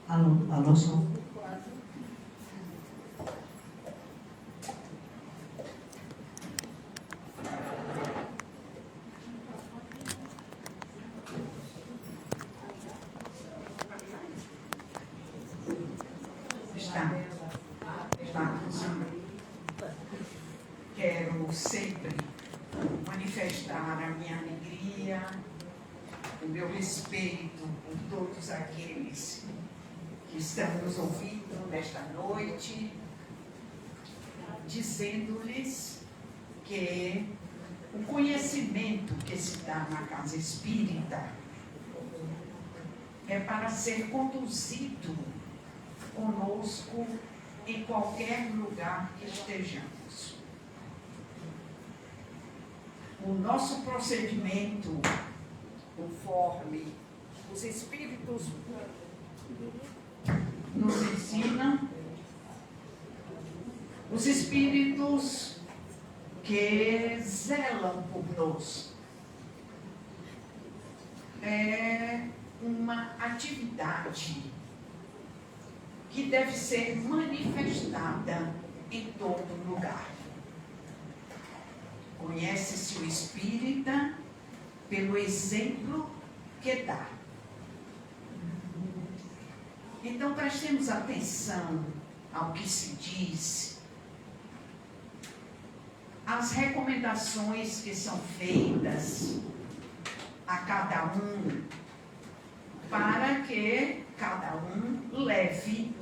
Alô, alô, som. Está funcionando. Quero sempre manifestar a minha alegria, o meu respeito por todos aqueles que estão nos ouvindo nesta noite, dizendo-lhes que o conhecimento que se dá na casa espírita é para ser conduzido conosco em qualquer lugar que estejamos. O nosso procedimento, conforme os Espíritos nos ensinam, os Espíritos que zelam por nós, é uma atividade que deve ser manifestada em todo lugar. Conhece-se o espírita pelo exemplo que dá. Então prestemos atenção ao que se diz, às recomendações que são feitas a cada um, para que cada um leve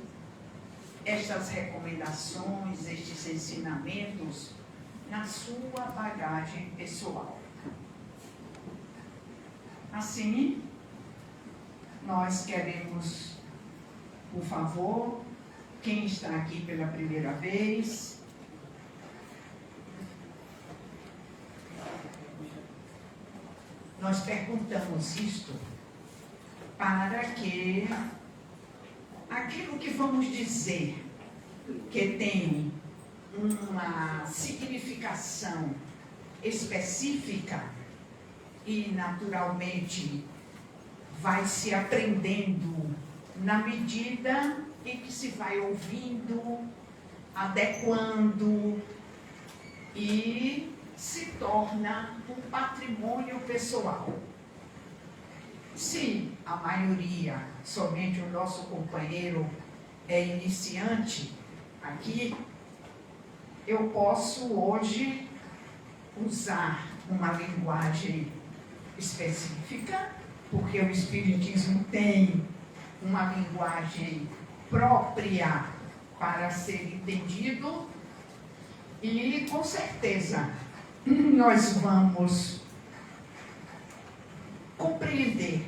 estas recomendações, estes ensinamentos na sua bagagem pessoal. Assim, nós queremos, por favor, quem está aqui pela primeira vez, nós perguntamos isto para que aquilo que vamos dizer que tem uma significação específica e naturalmente vai se aprendendo na medida em que se vai ouvindo, adequando e se torna um patrimônio pessoal. Se a maioria, somente o nosso companheiro é iniciante aqui, eu posso hoje usar uma linguagem específica, porque o Espiritismo tem uma linguagem própria para ser entendido e, com certeza, nós vamos compreender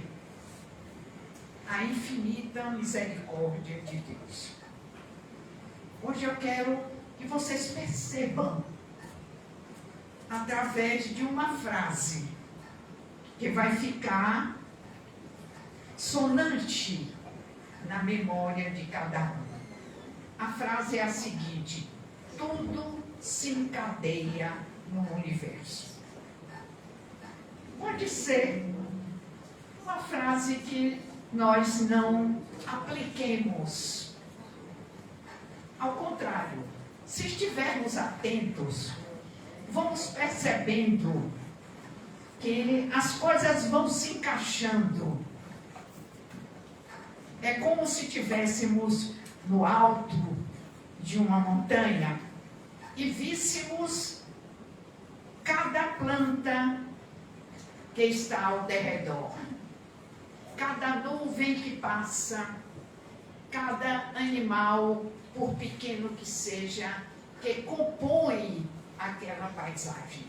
a infinita misericórdia de Deus. Hoje eu quero que vocês percebam, através de uma frase que vai ficar sonante na memória de cada um. A frase é a seguinte: tudo se encadeia no universo. Pode ser uma frase que nós não apliquemos. Ao contrário, se estivermos atentos, vamos percebendo que as coisas vão se encaixando. É como se estivéssemos no alto de uma montanha e víssemos cada planta que está ao derredor, cada nuvem que passa, cada animal, por pequeno que seja, que compõe aquela paisagem.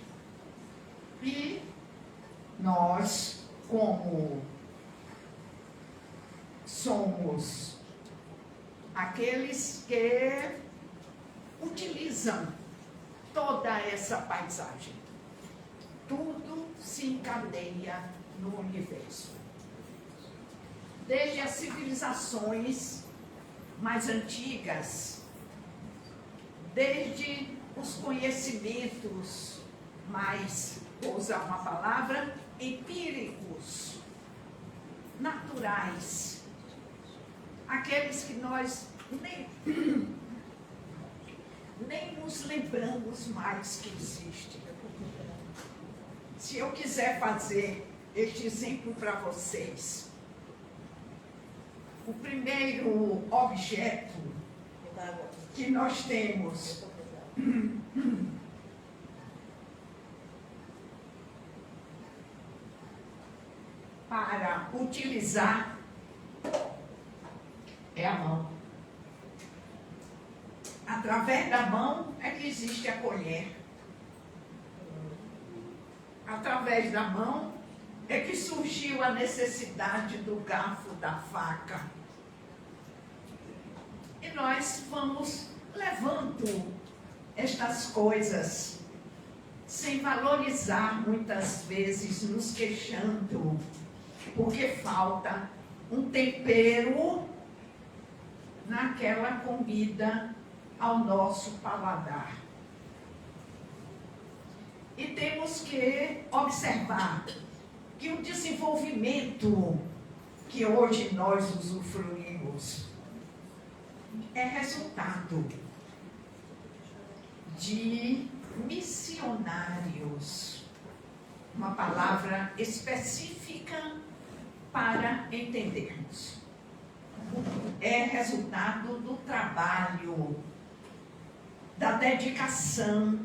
E nós, como somos aqueles que utilizam toda essa paisagem, tudo se encadeia no universo. Desde as civilizações mais antigas, desde os conhecimentos mais, vou usar uma palavra, empíricos, naturais, aqueles que nós nem nos lembramos mais que existem. Se eu quiser fazer este exemplo para vocês, o primeiro objeto que nós temos para utilizar é a mão. Através da mão é que existe a colher. Através da mão é que surgiu a necessidade do garfo, da faca. E nós vamos levando estas coisas sem valorizar, muitas vezes nos queixando, porque falta um tempero naquela comida ao nosso paladar. E temos que observar que o desenvolvimento que hoje nós usufruímos é resultado de missionários, uma palavra específica para entendermos. É resultado do trabalho, da dedicação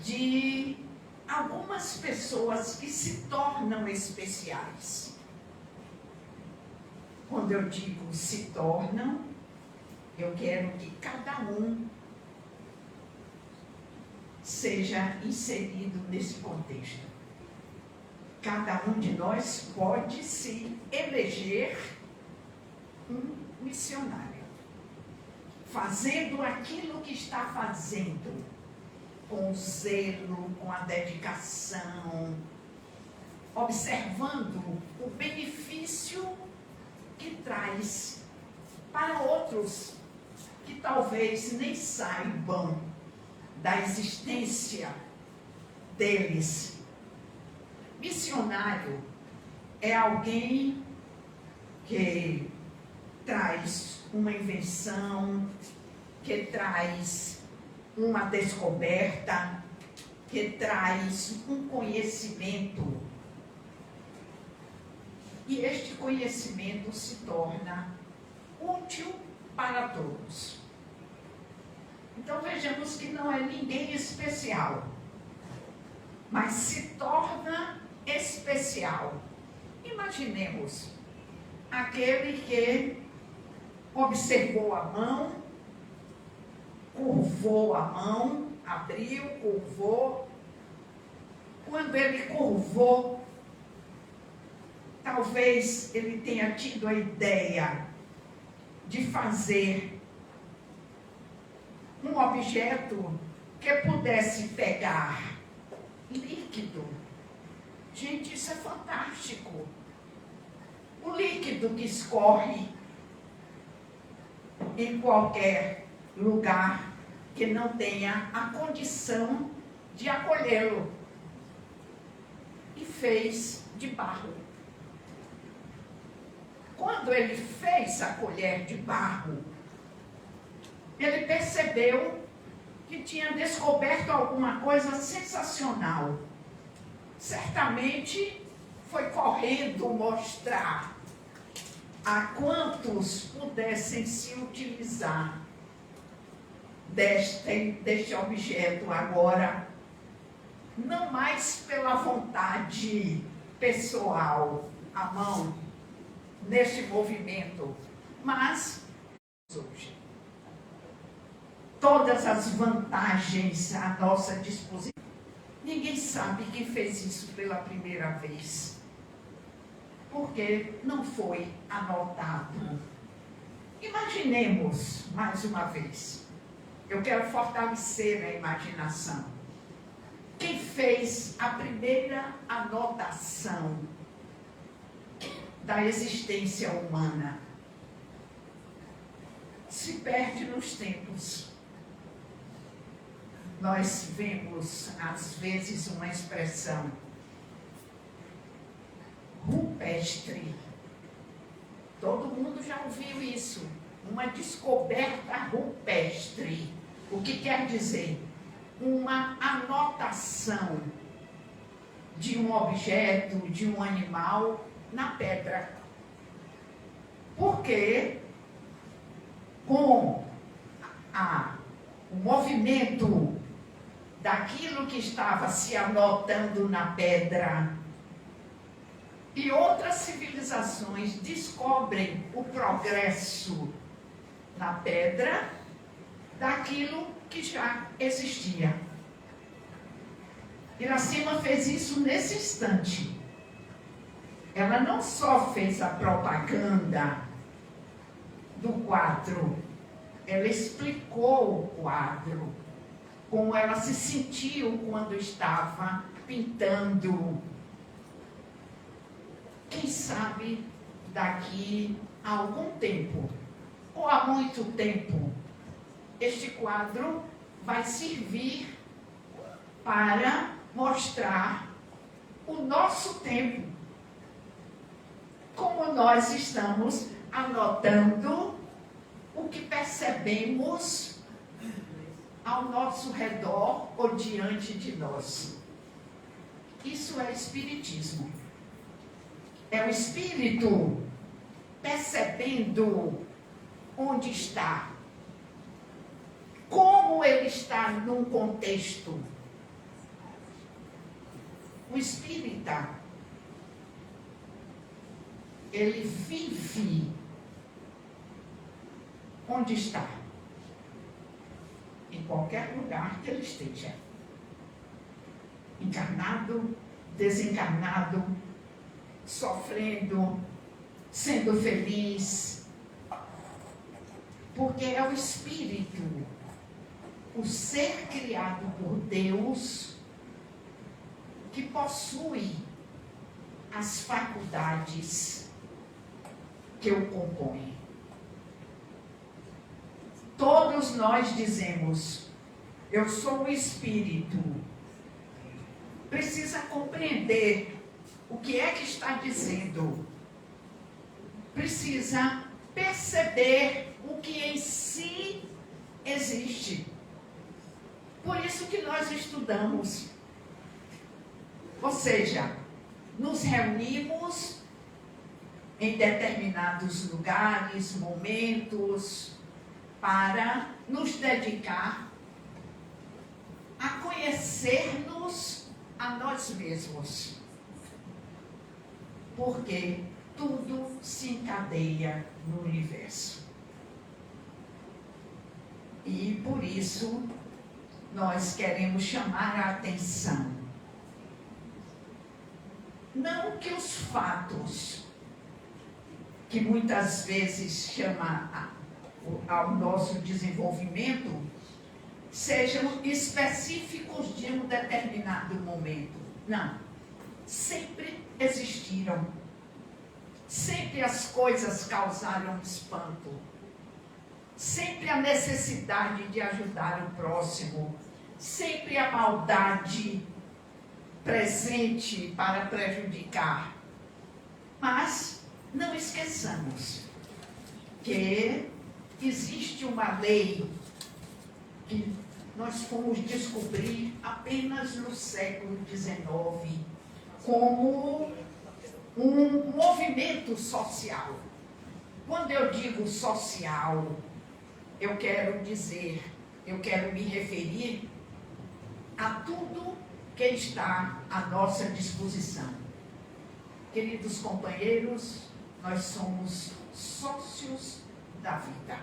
de algumas pessoas que se tornam especiais. Quando eu digo se tornam, eu quero que cada um seja inserido nesse contexto. Cada um de nós pode se eleger um missionário, fazendo aquilo que está fazendo, com zelo, com a dedicação, observando o benefício que traz para outros que talvez nem saibam da existência deles. Missionário é alguém que traz uma invenção, que traz uma descoberta, que traz um conhecimento. E este conhecimento se torna útil para todos. Então vejamos que não é ninguém especial, mas se torna especial. Imaginemos aquele que observou a mão, curvou a mão, abriu, curvou. Quando ele curvou, talvez ele tenha tido a ideia de fazer um objeto que pudesse pegar líquido. Gente, isso é fantástico. O líquido que escorre em qualquer lugar que não tenha a condição de acolhê-lo. E fez de barro. Quando ele fez a colher de barro, ele percebeu que tinha descoberto alguma coisa sensacional. Certamente foi correndo mostrar a quantos pudessem se utilizar deste objeto agora, não mais pela vontade pessoal, a mão, neste movimento, mas hoje. Todas as vantagens à nossa disposição. Ninguém sabe quem fez isso pela primeira vez, porque não foi anotado. Imaginemos mais uma vez. Eu quero fortalecer a imaginação. Quem fez a primeira anotação da existência humana se perde nos tempos. Nós vemos, às vezes, uma expressão rupestre, Todo mundo já ouviu isso. Uma descoberta rupestre. O que quer dizer? Uma anotação de um objeto, de um animal na pedra. Porque com o movimento daquilo que estava se anotando na pedra, e outras civilizações descobrem o progresso na pedra daquilo que já existia. Iracema fez isso nesse instante. Ela não só fez a propaganda do quadro, ela explicou o quadro, como ela se sentiu quando estava pintando. Quem sabe daqui a algum tempo, ou há muito tempo, este quadro vai servir para mostrar o nosso tempo, como nós estamos anotando o que percebemos ao nosso redor ou diante de nós. Isso é espiritismo. É o espírito percebendo onde está, como ele está num contexto. O espírita, ele vive onde está, em qualquer lugar que ele esteja, encarnado, desencarnado, sofrendo, sendo feliz, porque é o espírito, o ser criado por Deus, que possui as faculdades que o compõem. Todos nós dizemos, eu sou o espírito. Precisa compreender o que é que está dizendo. Precisa perceber o que em si existe. Por isso que nós estudamos. Ou seja, nos reunimos em determinados lugares, momentos, para nos dedicar a conhecer-nos a nós mesmos. Porque tudo se encadeia no universo. E por isso nós queremos chamar a atenção. Não que os fatos, que muitas vezes chamam ao nosso desenvolvimento, sejam específicos de um determinado momento. Não. Sempre existiram. Sempre as coisas causaram espanto. Sempre a necessidade de ajudar o próximo. Sempre a maldade presente para prejudicar. Mas não esqueçamos que existe uma lei que nós fomos descobrir apenas no século XIX como um movimento social. Quando eu digo social, eu quero me referir a tudo que está à nossa disposição. Queridos companheiros, nós somos sócios da vida.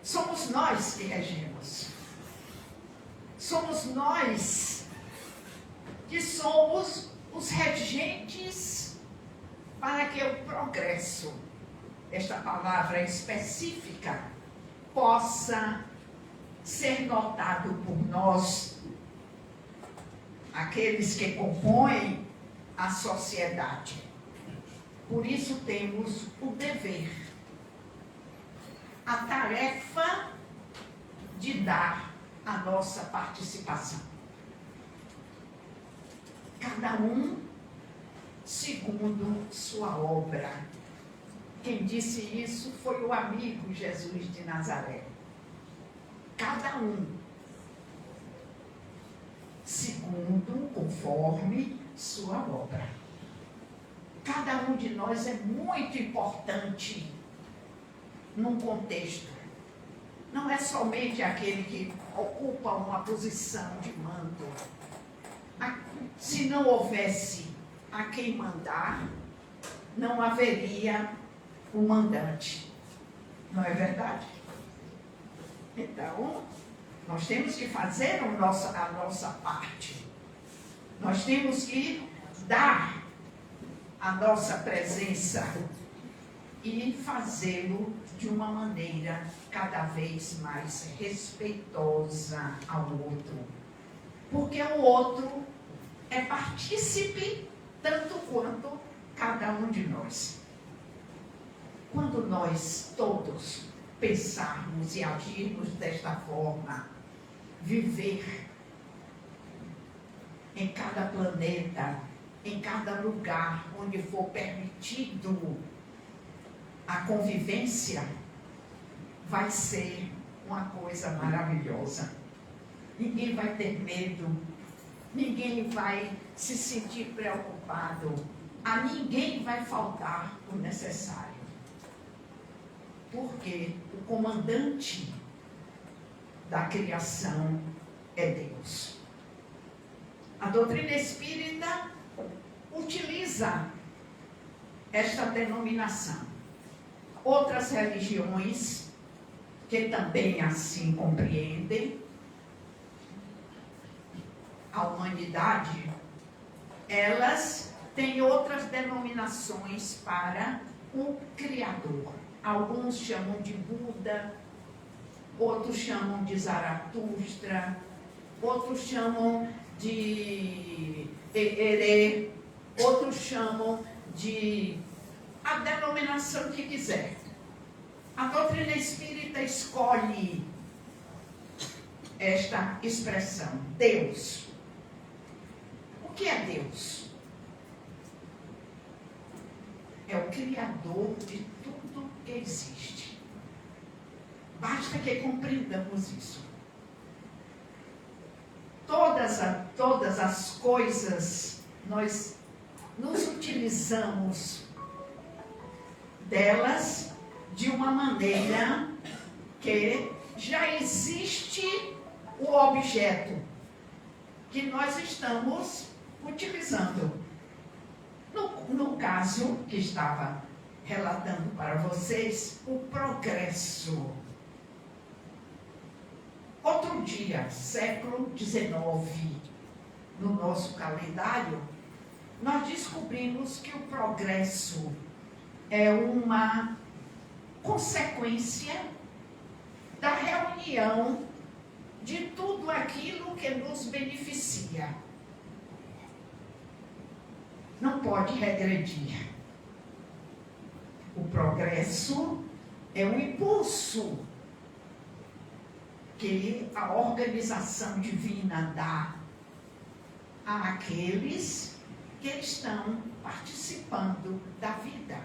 Somos nós que regemos. Somos nós que somos os regentes para que o progresso, esta palavra específica, possa ser notado por nós, aqueles que compõem a sociedade. Por isso temos o dever, a tarefa de dar a nossa participação. Cada um segundo sua obra. Quem disse isso foi o amigo Jesus de Nazaré. Cada um, segundo, conforme sua obra. Cada um de nós é muito importante num contexto. Não é somente aquele que ocupa uma posição de mando. Se não houvesse a quem mandar, não haveria o mandante. Não é verdade? Então, nós temos que fazer a nossa parte. Nós temos que dar a nossa presença e fazê-lo de uma maneira cada vez mais respeitosa ao outro. Porque o outro é partícipe tanto quanto cada um de nós. Quando nós todos pensarmos e agirmos desta forma, viver em cada planeta, em cada lugar onde for permitido a convivência, vai ser uma coisa maravilhosa. Ninguém vai ter medo, ninguém vai se sentir preocupado, a ninguém vai faltar o necessário. Porque o comandante da criação é Deus. A doutrina espírita utiliza esta denominação. Outras religiões, que também assim compreendem a humanidade, elas têm outras denominações para o Criador. Alguns chamam de Buda, outros chamam de Zaratustra, outros chamam de Herê, outros chamam de a denominação que quiser. A doutrina espírita escolhe esta expressão, Deus. O que é Deus? É o Criador de tudo que existe. Basta que compreendamos isso. Todas as coisas, nós nos utilizamos delas de uma maneira que já existe o objeto que nós estamos utilizando. No caso que estava relatando para vocês, o progresso. Outro dia, século XIX, no nosso calendário, nós descobrimos que o progresso é uma consequência da reunião de tudo aquilo que nos beneficia. Não pode regredir. O progresso é um impulso que a organização divina dá àqueles que estão participando da vida.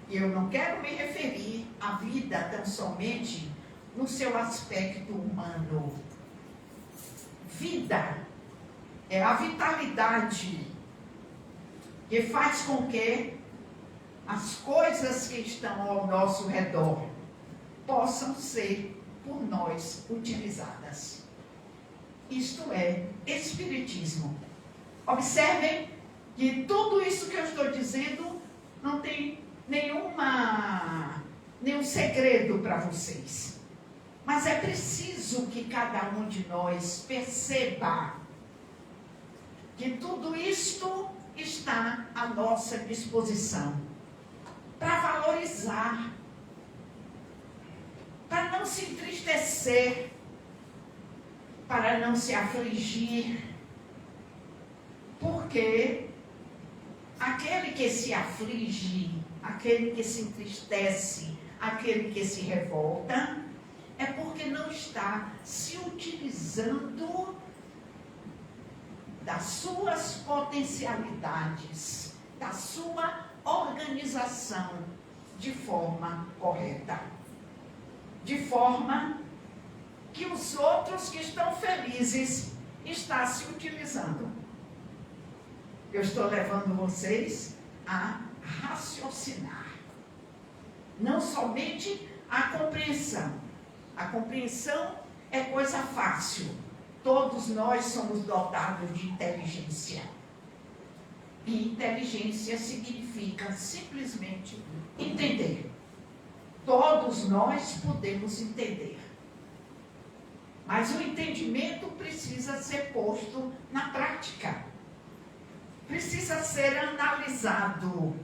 E eu não quero me referir à vida tão somente no seu aspecto humano. Vida é a vitalidade que faz com que as coisas que estão ao nosso redor possam ser por nós utilizadas. Isto é Espiritismo. Observem que tudo isso que eu estou dizendo não tem nenhum segredo para vocês. Mas é preciso que cada um de nós perceba que tudo isto está à nossa disposição para valorizar, para não se entristecer, para não se afligir, porque aquele que se aflige, aquele que se entristece, aquele que se revolta, é porque não está se utilizando das suas potencialidades, da sua organização de forma correta. De forma que os outros que estão felizes estão se utilizando. Eu estou levando vocês a raciocinar. Não somente a compreensão. A compreensão é coisa fácil. Todos nós somos dotados de inteligência. E inteligência significa simplesmente entender. Todos nós podemos entender. Mas o entendimento precisa ser posto na prática. Precisa ser analisado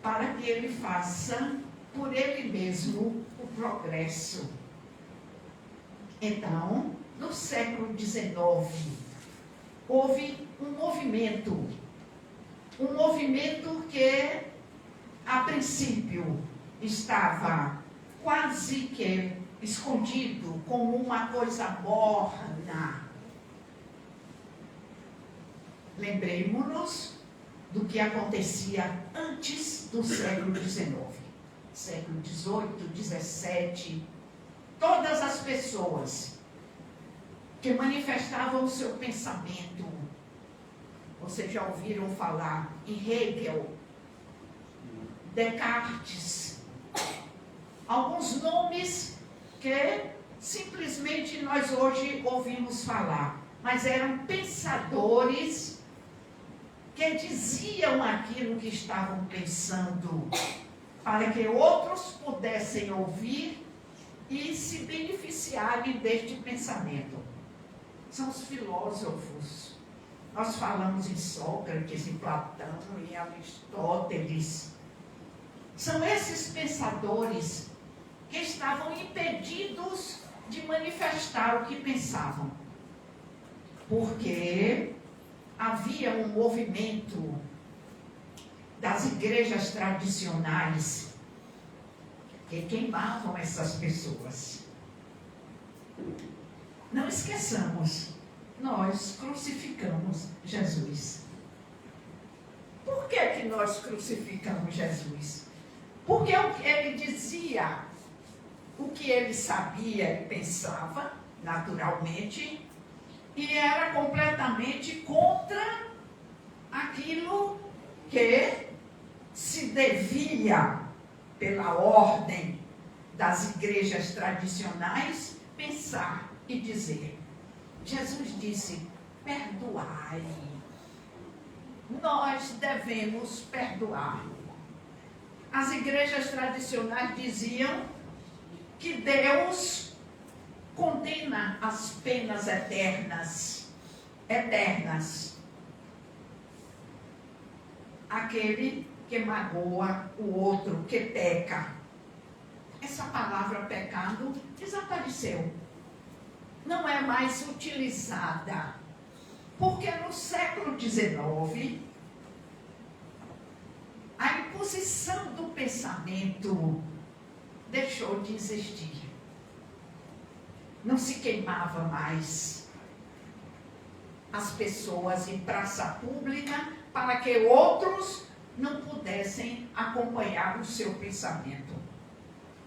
para que ele faça por ele mesmo o progresso. Então, no século XIX, houve um movimento que, a princípio, estava quase que escondido como uma coisa morna. Lembremos-nos do que acontecia antes do século XIX. Século XVIII, XVII, todas as pessoas que manifestavam o seu pensamento. Vocês já ouviram falar em Hegel, Descartes, alguns nomes que simplesmente nós hoje ouvimos falar, mas eram pensadores que diziam aquilo que estavam pensando, para que outros pudessem ouvir e se beneficiarem deste pensamento. São os filósofos. Nós falamos em Sócrates, em Platão, em Aristóteles. São esses pensadores que estavam impedidos de manifestar o que pensavam. Porque havia um movimento das igrejas tradicionais que queimavam essas pessoas. Não esqueçamos, nós crucificamos Jesus. Por que nós crucificamos Jesus? Porque ele dizia o que ele sabia e pensava, naturalmente, e era completamente contra aquilo que se devia, pela ordem das igrejas tradicionais, pensar e dizer. Jesus disse: perdoai. Nós devemos perdoar. As igrejas tradicionais diziam que Deus condena as penas eternas. Aquele que magoa o outro, que peca. Essa palavra pecado desapareceu. Não é mais utilizada. Porque no século XIX, a imposição do pensamento deixou de existir. Não se queimava mais as pessoas em praça pública para que outros não pudessem acompanhar o seu pensamento.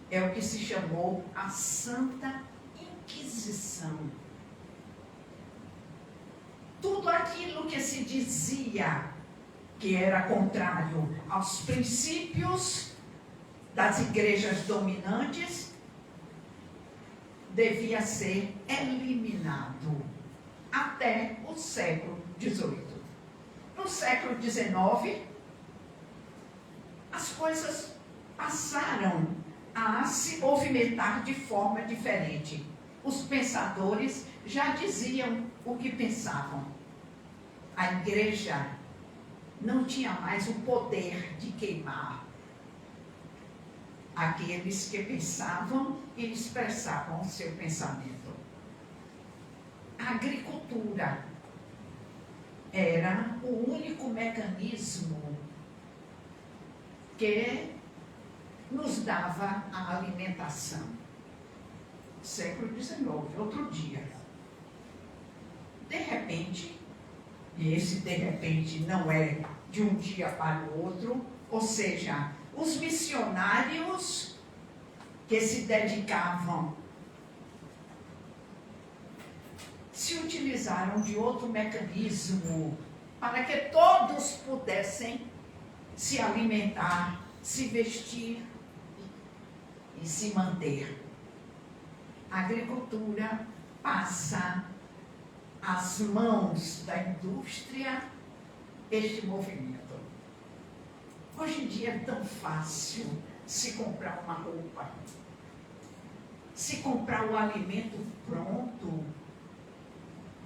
É o que se chamou a Santa Inquisição. Tudo aquilo que se dizia que era contrário aos princípios das igrejas dominantes devia ser eliminado até o século XVIII. No século XIX, as coisas passaram a se movimentar de forma diferente. Os pensadores já diziam o que pensavam. A igreja não tinha mais o poder de queimar aqueles que pensavam e expressavam o seu pensamento. A agricultura era o único mecanismo que nos dava a alimentação. Século XIX, outro dia. De repente, e esse de repente não é de um dia para o outro, Ou seja, os missionários que se dedicavam se utilizaram de outro mecanismo para que todos pudessem se alimentar, se vestir e se manter. A agricultura passa às mãos da indústria este movimento. Hoje em dia é tão fácil se comprar uma roupa, se comprar o alimento pronto,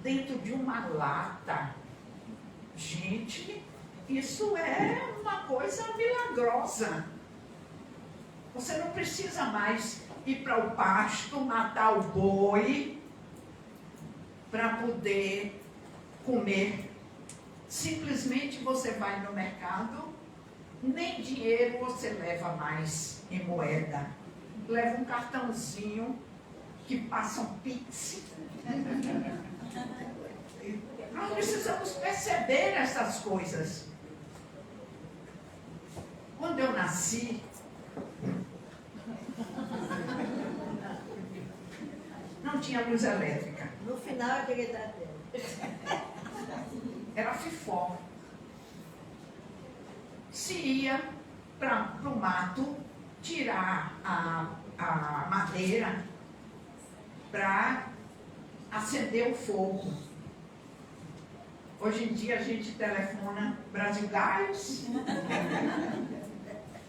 dentro de uma lata. Gente, isso é uma coisa milagrosa. Você não precisa mais ir para o pasto, matar o boi, para poder comer. Simplesmente você vai no mercado, nem dinheiro você leva mais em moeda. Leva um cartãozinho que passa um Pix. Nós precisamos perceber essas coisas. Quando eu nasci, não tinha luz elétrica. No final eu peguei da tela. Era fifó. Se ia para o mato tirar a madeira para acender o fogo. Hoje em dia a gente telefona Brasil Gás.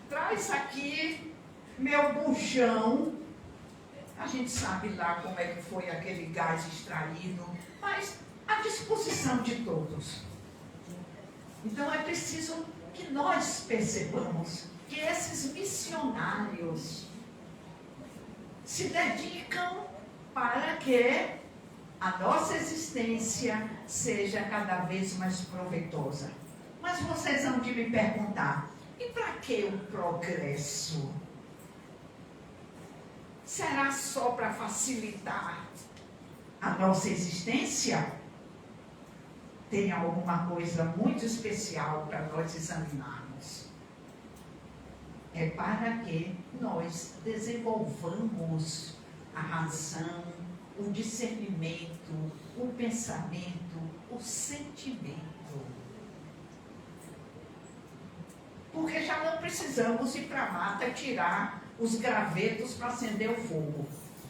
Traz aqui meu bujão. A gente sabe lá como é que foi aquele gás extraído, mas à disposição de todos. Então é preciso que nós percebamos que esses missionários se dedicam para que a nossa existência seja cada vez mais proveitosa. Mas vocês vão de me perguntar, e para que o progresso? Será só para facilitar a nossa existência? Tem alguma coisa muito especial para nós examinarmos. É para que nós desenvolvamos a razão, o discernimento, o pensamento, o sentimento. Porque já não precisamos ir para a mata tirar os gravetos para acender o fogo.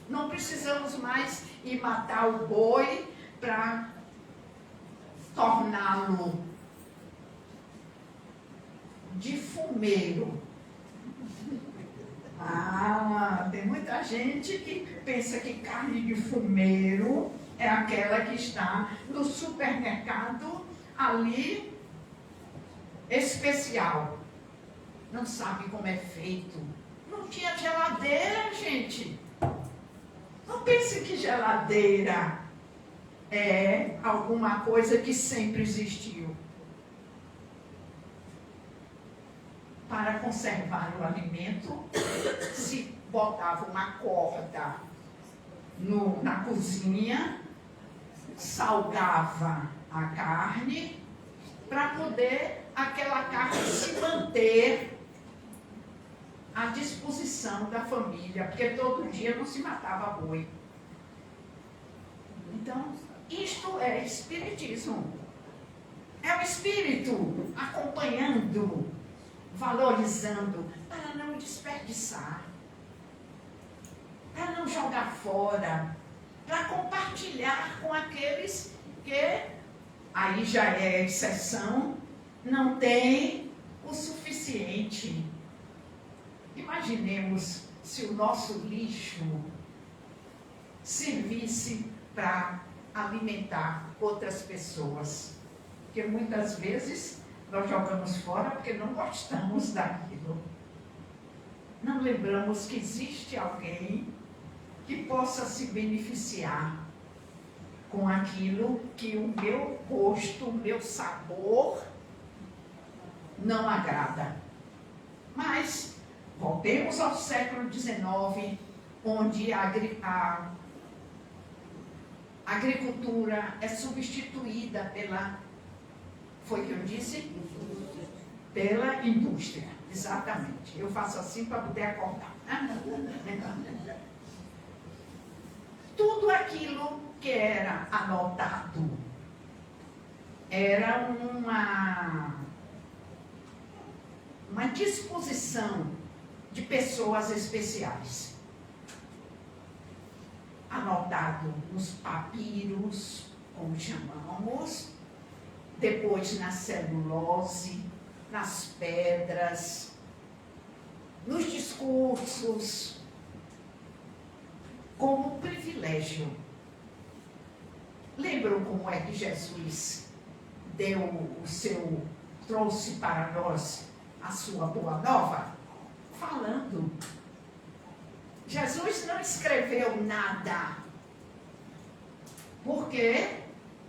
Não precisamos mais ir matar o boi para torná-lo de fumeiro. Tem muita gente que pensa que carne de fumeiro é aquela que está no supermercado ali especial. Não sabe como é feito. Não tinha geladeira, gente. Não pense que geladeira é alguma coisa que sempre existiu. Para conservar o alimento, se botava uma corda na cozinha, salgava a carne, para poder aquela carne se manter à disposição da família, porque todo dia não se matava boi. Então, isto é espiritismo. É o espírito acompanhando, valorizando, para não desperdiçar, para não jogar fora, para compartilhar com aqueles que, aí já é exceção, não tem o suficiente. Imaginemos se o nosso lixo servisse para alimentar outras pessoas, porque muitas vezes nós jogamos fora porque não gostamos daquilo. Não lembramos que existe alguém que possa se beneficiar com aquilo que o meu gosto, o meu sabor não agrada. Mas voltemos ao século XIX, onde a agricultura é substituída pela, foi o que eu disse? Pela indústria, exatamente. Eu faço assim para poder acordar. Tudo aquilo que era anotado era uma disposição de pessoas especiais. Anotado nos papiros, como chamamos, depois na celulose, nas pedras, nos discursos, como privilégio. Lembram como é que Jesus trouxe para nós a sua boa nova? Falando. Jesus não escreveu nada, porque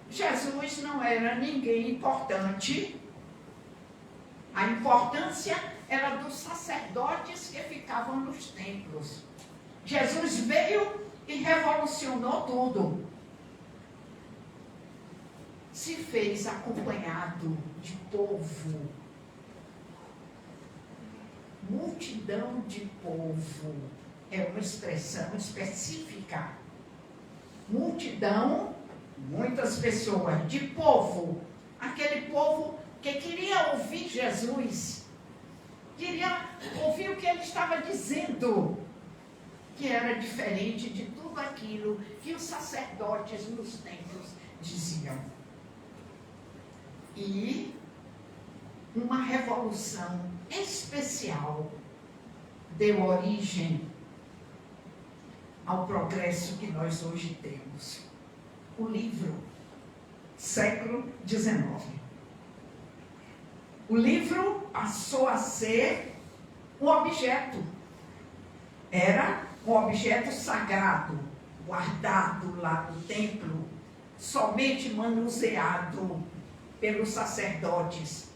Jesus não era ninguém importante. A importância era dos sacerdotes que ficavam nos templos. Jesus veio e revolucionou tudo. Se fez acompanhado de povo, multidão de povo, é uma expressão específica. Multidão, muitas pessoas, de povo, aquele povo que queria ouvir Jesus, queria ouvir o que ele estava dizendo, que era diferente de tudo aquilo que os sacerdotes nos templos diziam. E uma revolução especial deu origem ao progresso que nós hoje temos. O livro, século XIX. O livro passou a ser um objeto. Era um objeto sagrado, guardado lá no templo, somente manuseado pelos sacerdotes.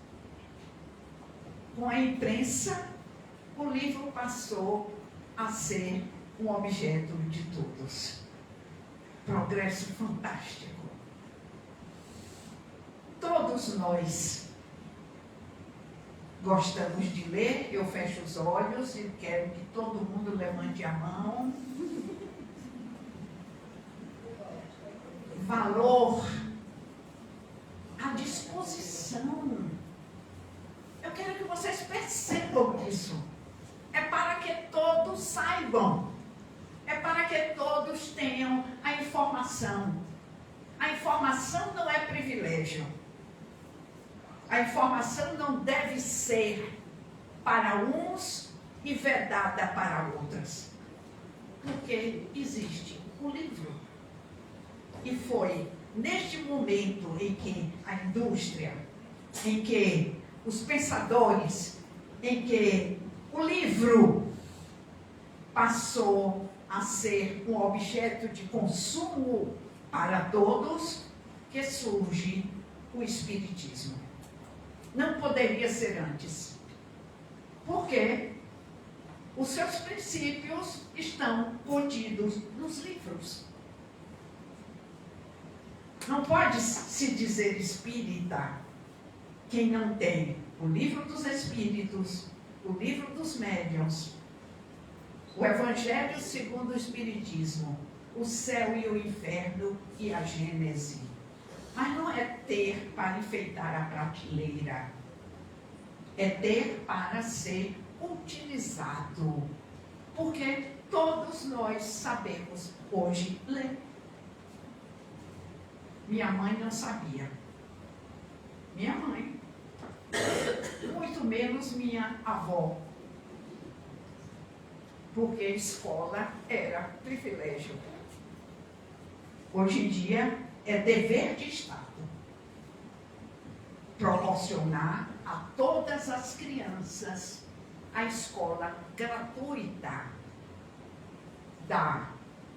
Com a imprensa, o livro passou a ser um objeto de todos. Progresso fantástico. Todos nós gostamos de ler. Eu fecho os olhos e quero que todo mundo levante a mão. Valor, a disposição. Eu quero que vocês percebam isso. É para que todos saibam. É para que todos tenham a informação. A informação não é privilégio. A informação não deve ser para uns e vedada para outras. Porque existe o livro. E foi neste momento em que a indústria, em que os pensadores, em que o livro passou a ser um objeto de consumo para todos, que surge o Espiritismo. Não poderia ser antes. Porque os seus princípios estão contidos nos livros. Não pode se dizer espírita quem não tem o livro dos Espíritos, o livro dos Médiuns, o Evangelho segundo o Espiritismo, o céu e o inferno e a Gênese. Mas não é ter para enfeitar a prateleira. É ter para ser utilizado. Porque todos nós sabemos hoje ler. Minha mãe não sabia. Minha mãe. Muito menos minha avó. Porque escola era privilégio. Hoje em dia é dever de Estado proporcionar a todas as crianças a escola gratuita da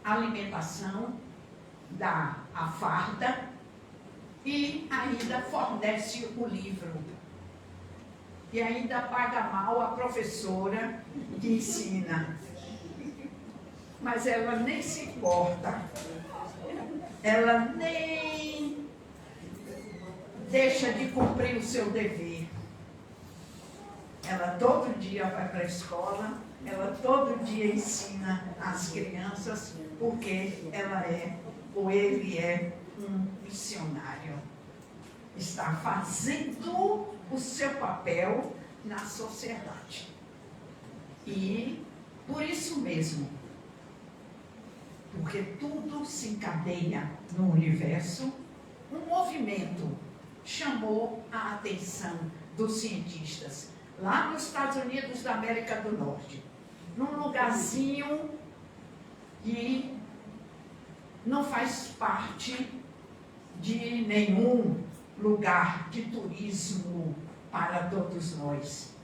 alimentação, da a farda e ainda fornece o livro. E ainda paga mal a professora que ensina. Mas ela nem se importa. Ela nem deixa de cumprir o seu dever. Ela todo dia vai para a escola, ela todo dia ensina as crianças, porque ela é, ou ele é, um missionário. Está fazendo o seu papel na sociedade. E por isso mesmo, porque tudo se encadeia no universo, um movimento chamou a atenção dos cientistas, lá nos Estados Unidos da América do Norte, num lugarzinho que não faz parte de nenhum lugar de turismo para todos nós.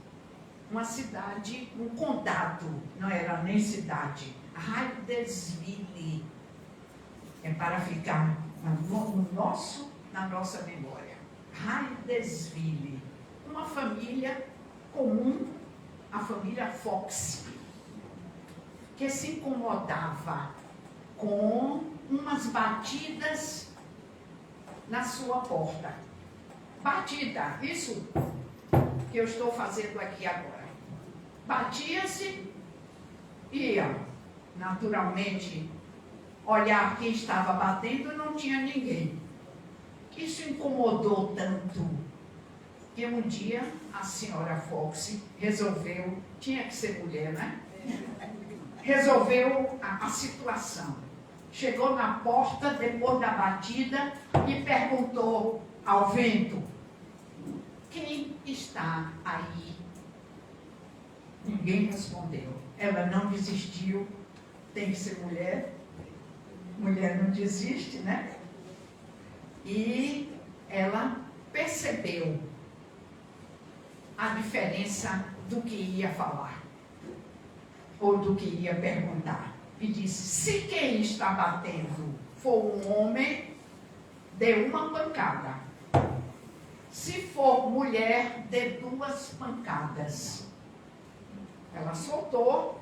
Uma cidade, um condado, não era nem cidade, Hydesville, é para ficar na nossa memória. Hydesville, uma família comum, a família Fox, que se incomodava com umas batidas na sua porta. Batida, isso que eu estou fazendo aqui agora. Batia-se, ia naturalmente olhar quem estava batendo e não tinha ninguém. Isso incomodou tanto que um dia a senhora Fox resolveu, tinha que ser mulher, né? Resolveu a situação. Chegou na porta depois da batida e perguntou ao vento: quem está aí? Ninguém respondeu. Ela não desistiu. Tem que ser mulher. Mulher não desiste, né? E ela percebeu a diferença do que ia falar, ou do que ia perguntar. E disse: se quem está batendo for um homem, dê uma pancada. Se for mulher, dê 2 pancadas. Ela soltou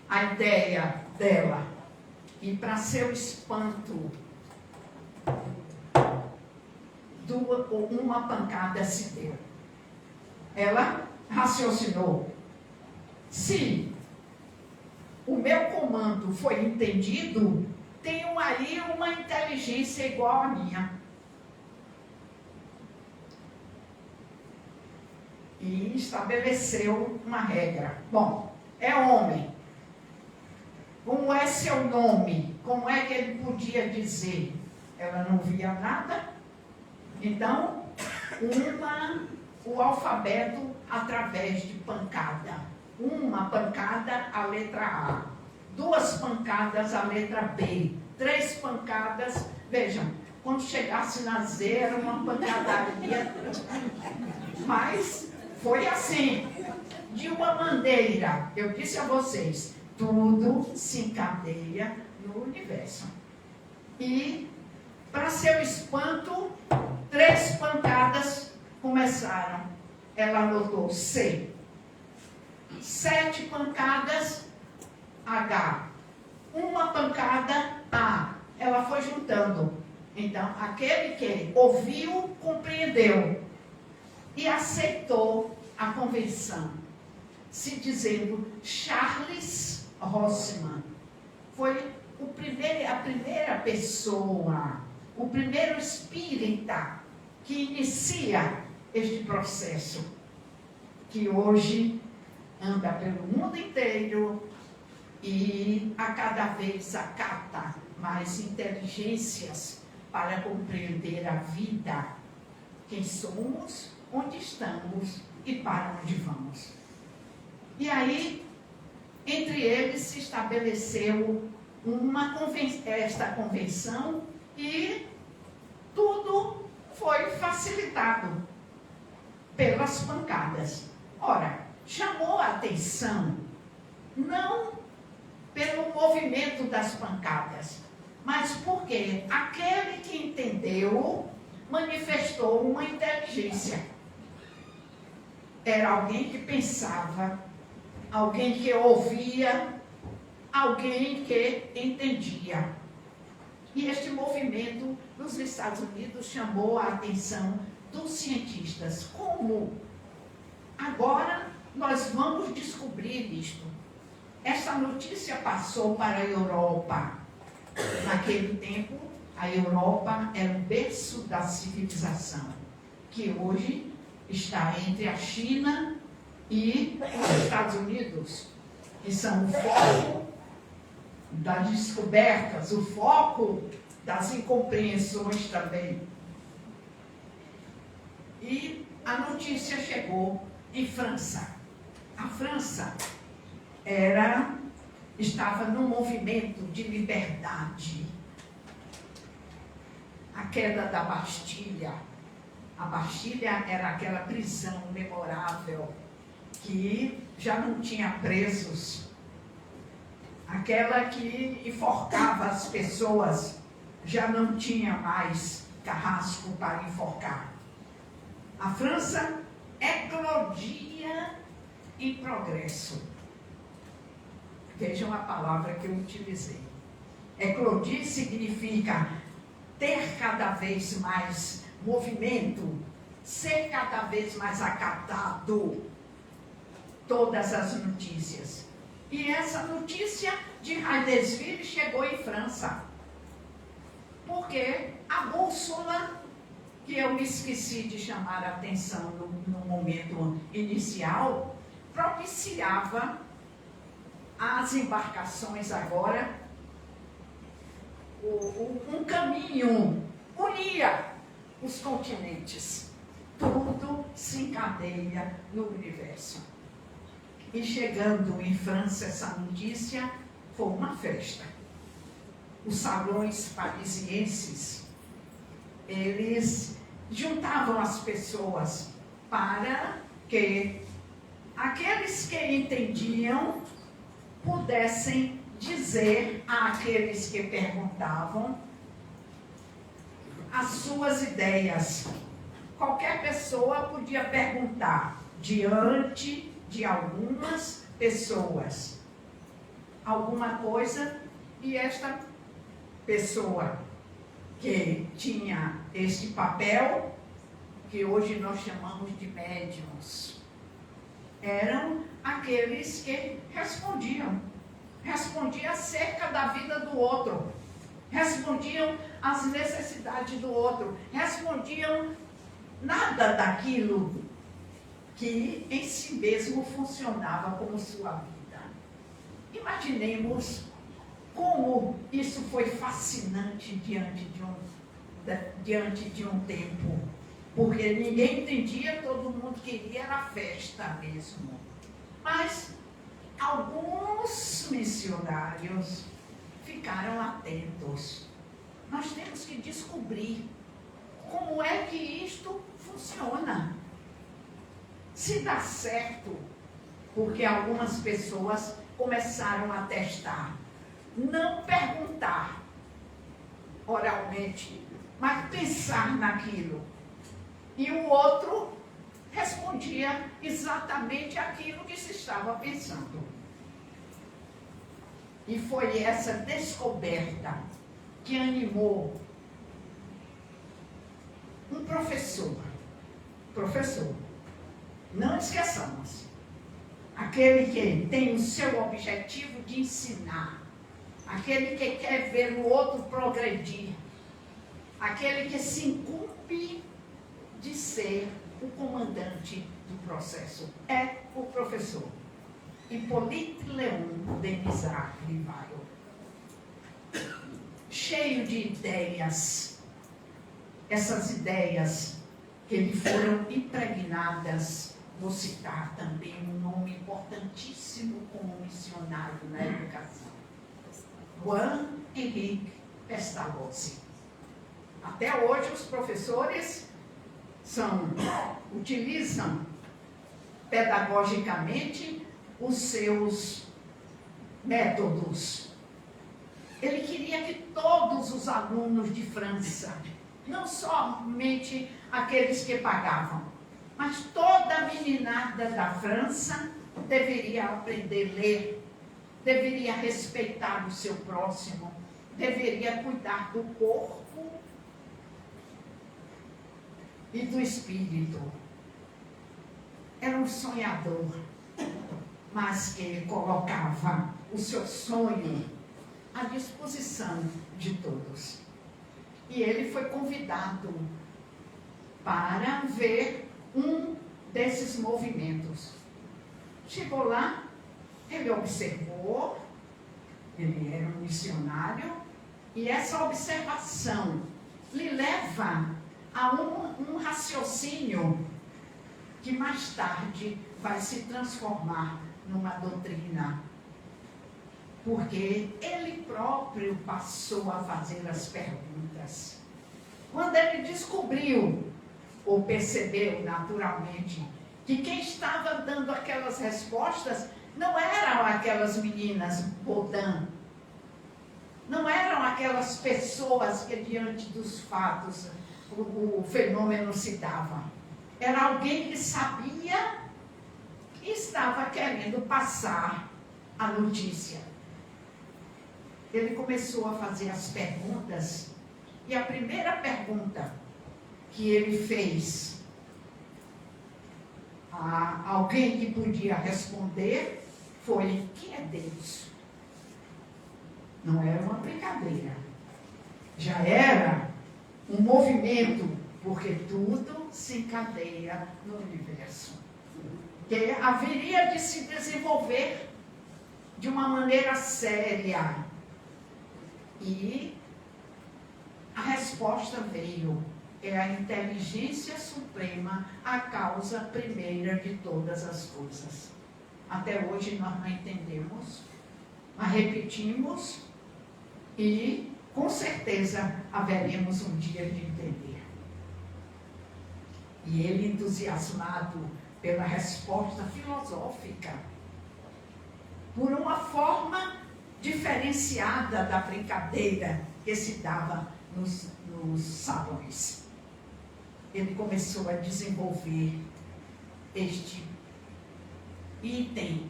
a ideia dela. E para seu espanto, uma pancada se deu. Ela raciocinou: se o meu comando foi entendido, tenho aí uma inteligência igual à minha. E estabeleceu uma regra. Bom, é homem. Como é seu nome? Como é que ele podia dizer? Ela não via nada. Então, o alfabeto através de pancada. Uma pancada, a letra A. 2 pancadas, a letra B. 3 pancadas. Vejam, quando chegasse na Z, era uma pancadaria. Mas foi assim. De uma maneira, eu disse a vocês, tudo se encadeia no universo. E, para seu espanto, 3 pancadas começaram. Ela anotou C. 7 pancadas, H. 1 pancada, A. Ela foi juntando. Então, aquele que ouviu, compreendeu e aceitou a convenção, se dizendo Charles Rossmann. Foi a primeira pessoa, o primeiro espírita que inicia este processo, que hoje anda pelo mundo inteiro e a cada vez acata mais inteligências para compreender a vida, quem somos, onde estamos e para onde vamos. E aí, entre eles se estabeleceu esta convenção e tudo foi facilitado pelas pancadas. Ora, chamou a atenção não pelo movimento das pancadas, mas porque aquele que entendeu manifestou uma inteligência. Era alguém que pensava, alguém que ouvia, alguém que entendia. E este movimento nos Estados Unidos chamou a atenção dos cientistas. Como Agora nós vamos descobrir isto. Essa notícia passou para a Europa. Naquele tempo, a Europa era o berço da civilização, que hoje está entre a China e os Estados Unidos, que são o foco das descobertas, o foco das incompreensões também. E a notícia chegou em França. A França estava num movimento de liberdade. A queda da Bastilha. A Bastilha era aquela prisão memorável que já não tinha presos. Aquela que enforcava as pessoas, já não tinha mais carrasco para enforcar. A França eclodia em progresso. Vejam a palavra que eu utilizei. Eclodir significa ter cada vez mais movimento, ser cada vez mais acatado. Todas as notícias. E essa notícia de Haidersville chegou em França. Porque a bússola, que eu esqueci de chamar a atenção no momento inicial, propiciava as embarcações agora, um caminho, unia os continentes. Tudo se encadeia no universo. E chegando em França essa notícia, foi uma festa. Os salões parisienses, eles juntavam as pessoas para que aqueles que entendiam pudessem dizer àqueles que perguntavam as suas ideias. Qualquer pessoa podia perguntar diante de algumas pessoas alguma coisa, e esta pessoa que tinha este papel, que hoje nós chamamos de médiuns, eram aqueles que respondiam acerca da vida do outro, respondiam às necessidades do outro, respondiam nada daquilo que em si mesmo funcionava como sua vida. Imaginemos como isso foi fascinante diante de um tempo, porque ninguém entendia, todo mundo queria, era festa mesmo. Mas alguns missionários ficaram atentos. Nós temos que descobrir como é que isto funciona. Se dá certo, porque algumas pessoas começaram a testar. Não perguntar oralmente, mas pensar naquilo. E o outro respondia exatamente aquilo que se estava pensando. E foi essa descoberta que animou um professor. Não esqueçamos, aquele que tem o seu objetivo de ensinar, aquele que quer ver o outro progredir, aquele que se incumbe de ser o comandante do processo, é o professor. Hippolyte Léon Denisard Rivail, cheio de ideias, essas ideias que lhe foram impregnadas. Vou citar também um nome importantíssimo como missionário na educação, Juan Henrique Pestalozzi. Até hoje os professores utilizam pedagogicamente os seus métodos. Ele queria que todos os alunos de França, não somente aqueles que pagavam, mas toda a meninada da França deveria aprender a ler, deveria respeitar o seu próximo, deveria cuidar do corpo e do espírito. era um sonhador, mas que ele colocava o seu sonho à disposição de todos. E ele foi convidado para ver um desses movimentos. Chegou lá, ele observou, ele era um missionário, e essa observação lhe leva a um raciocínio que mais tarde vai se transformar numa doutrina. Porque ele próprio passou a fazer as perguntas. Quando ele descobriu, ou percebeu naturalmente, que quem estava dando aquelas respostas não eram aquelas meninas Bodã, não eram aquelas pessoas que diante dos fatos o fenômeno se dava. Era alguém que sabia e estava querendo passar a notícia. Ele começou a fazer as perguntas, e a primeira pergunta que ele fez a alguém que podia responder foi: quem é Deus? Não era uma brincadeira, já era um movimento, porque tudo se encadeia no universo, que haveria de se desenvolver de uma maneira séria. E a resposta veio: é a inteligência suprema a causa primeira de todas as coisas. Até hoje nós não entendemos, mas repetimos e com certeza haveremos um dia de entender. E ele, entusiasmado pela resposta filosófica, por uma forma diferenciada da brincadeira que se dava nos salões, ele começou a desenvolver este item.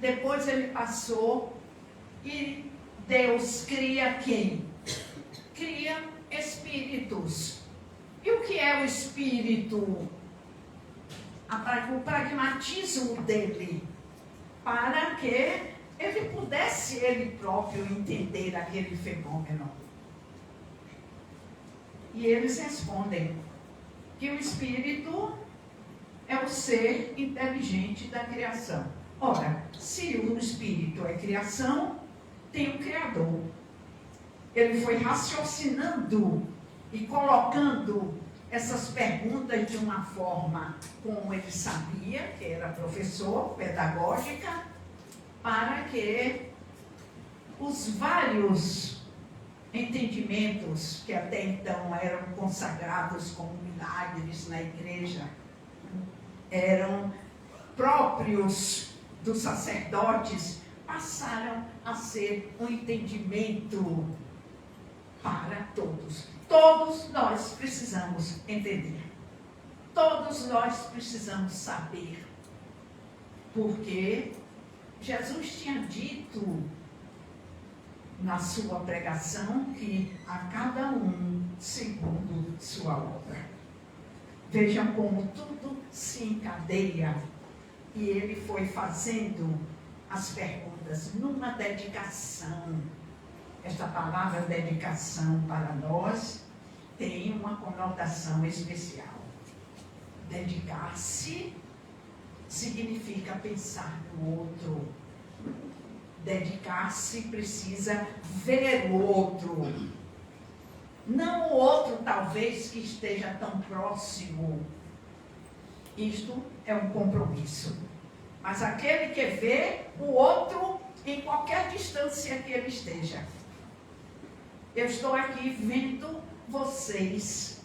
Depois ele passou, e Deus cria quem? Cria espíritos. E o que é o espírito? O pragmatismo dele, para que ele pudesse ele próprio entender aquele fenômeno. E eles respondem que o espírito é o ser inteligente da criação. Ora, se o espírito é criação, tem um criador. Ele foi raciocinando e colocando essas perguntas de uma forma como ele sabia, que era professor, pedagógica, para que os vários entendimentos que até então eram consagrados como milagres na igreja, eram próprios dos sacerdotes, passaram a ser um entendimento para todos. Todos nós precisamos entender. Todos nós precisamos saber. Porque Jesus tinha dito na sua pregação que a cada um segundo sua obra. Vejam como tudo se encadeia. E ele foi fazendo as perguntas numa dedicação. Esta palavra dedicação para nós tem uma conotação especial. Dedicar-se significa pensar no outro. Dedicar-se precisa ver o outro. Não o outro, talvez, que esteja tão próximo. Isto é um compromisso. Mas aquele que vê o outro em qualquer distância que ele esteja. Eu estou aqui vendo vocês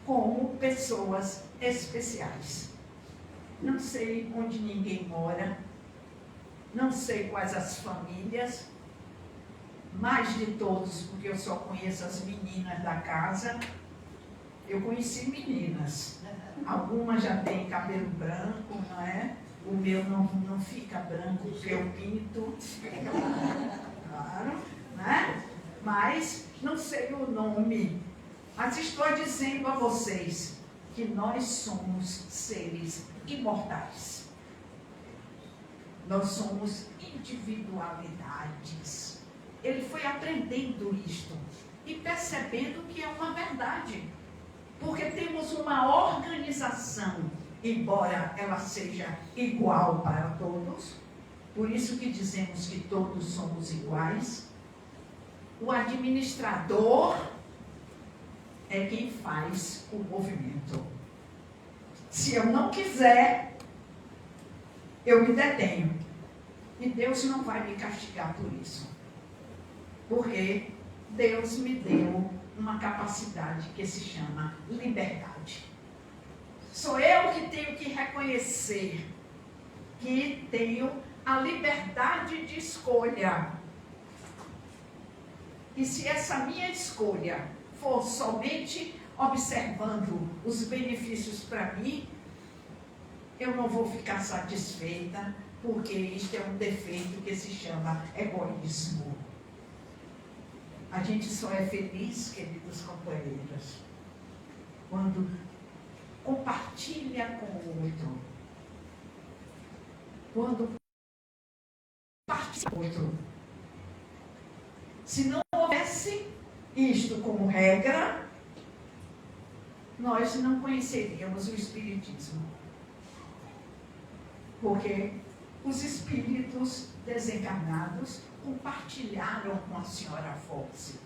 como pessoas especiais. Não sei onde ninguém mora, não sei quais as famílias, mais de todos, porque eu só conheço as meninas da casa. Eu conheci meninas, algumas já têm cabelo branco, não é? O meu não fica branco, porque eu pinto, claro, né? Mas não sei o nome. Mas estou dizendo a vocês que nós somos seres imortais. Nós somos individualidades. Ele foi aprendendo isto e percebendo que é uma verdade. Porque temos uma organização, embora ela seja igual para todos, por isso que dizemos que todos somos iguais. O administrador é quem faz o movimento. Se eu não quiser, eu me detenho. E Deus não vai me castigar por isso. Porque Deus me deu uma capacidade que se chama liberdade. Sou eu que tenho que reconhecer que tenho a liberdade de escolha. E se essa minha escolha for somente observando os benefícios para mim, eu não vou ficar satisfeita, porque isto é um defeito que se chama egoísmo. A gente só é feliz, queridos companheiros, quando compartilha com o outro. Quando participa com o outro. Se não houvesse isto como regra, nós não conheceríamos o Espiritismo. Porque os espíritos desencarnados compartilharam com a senhora Fox,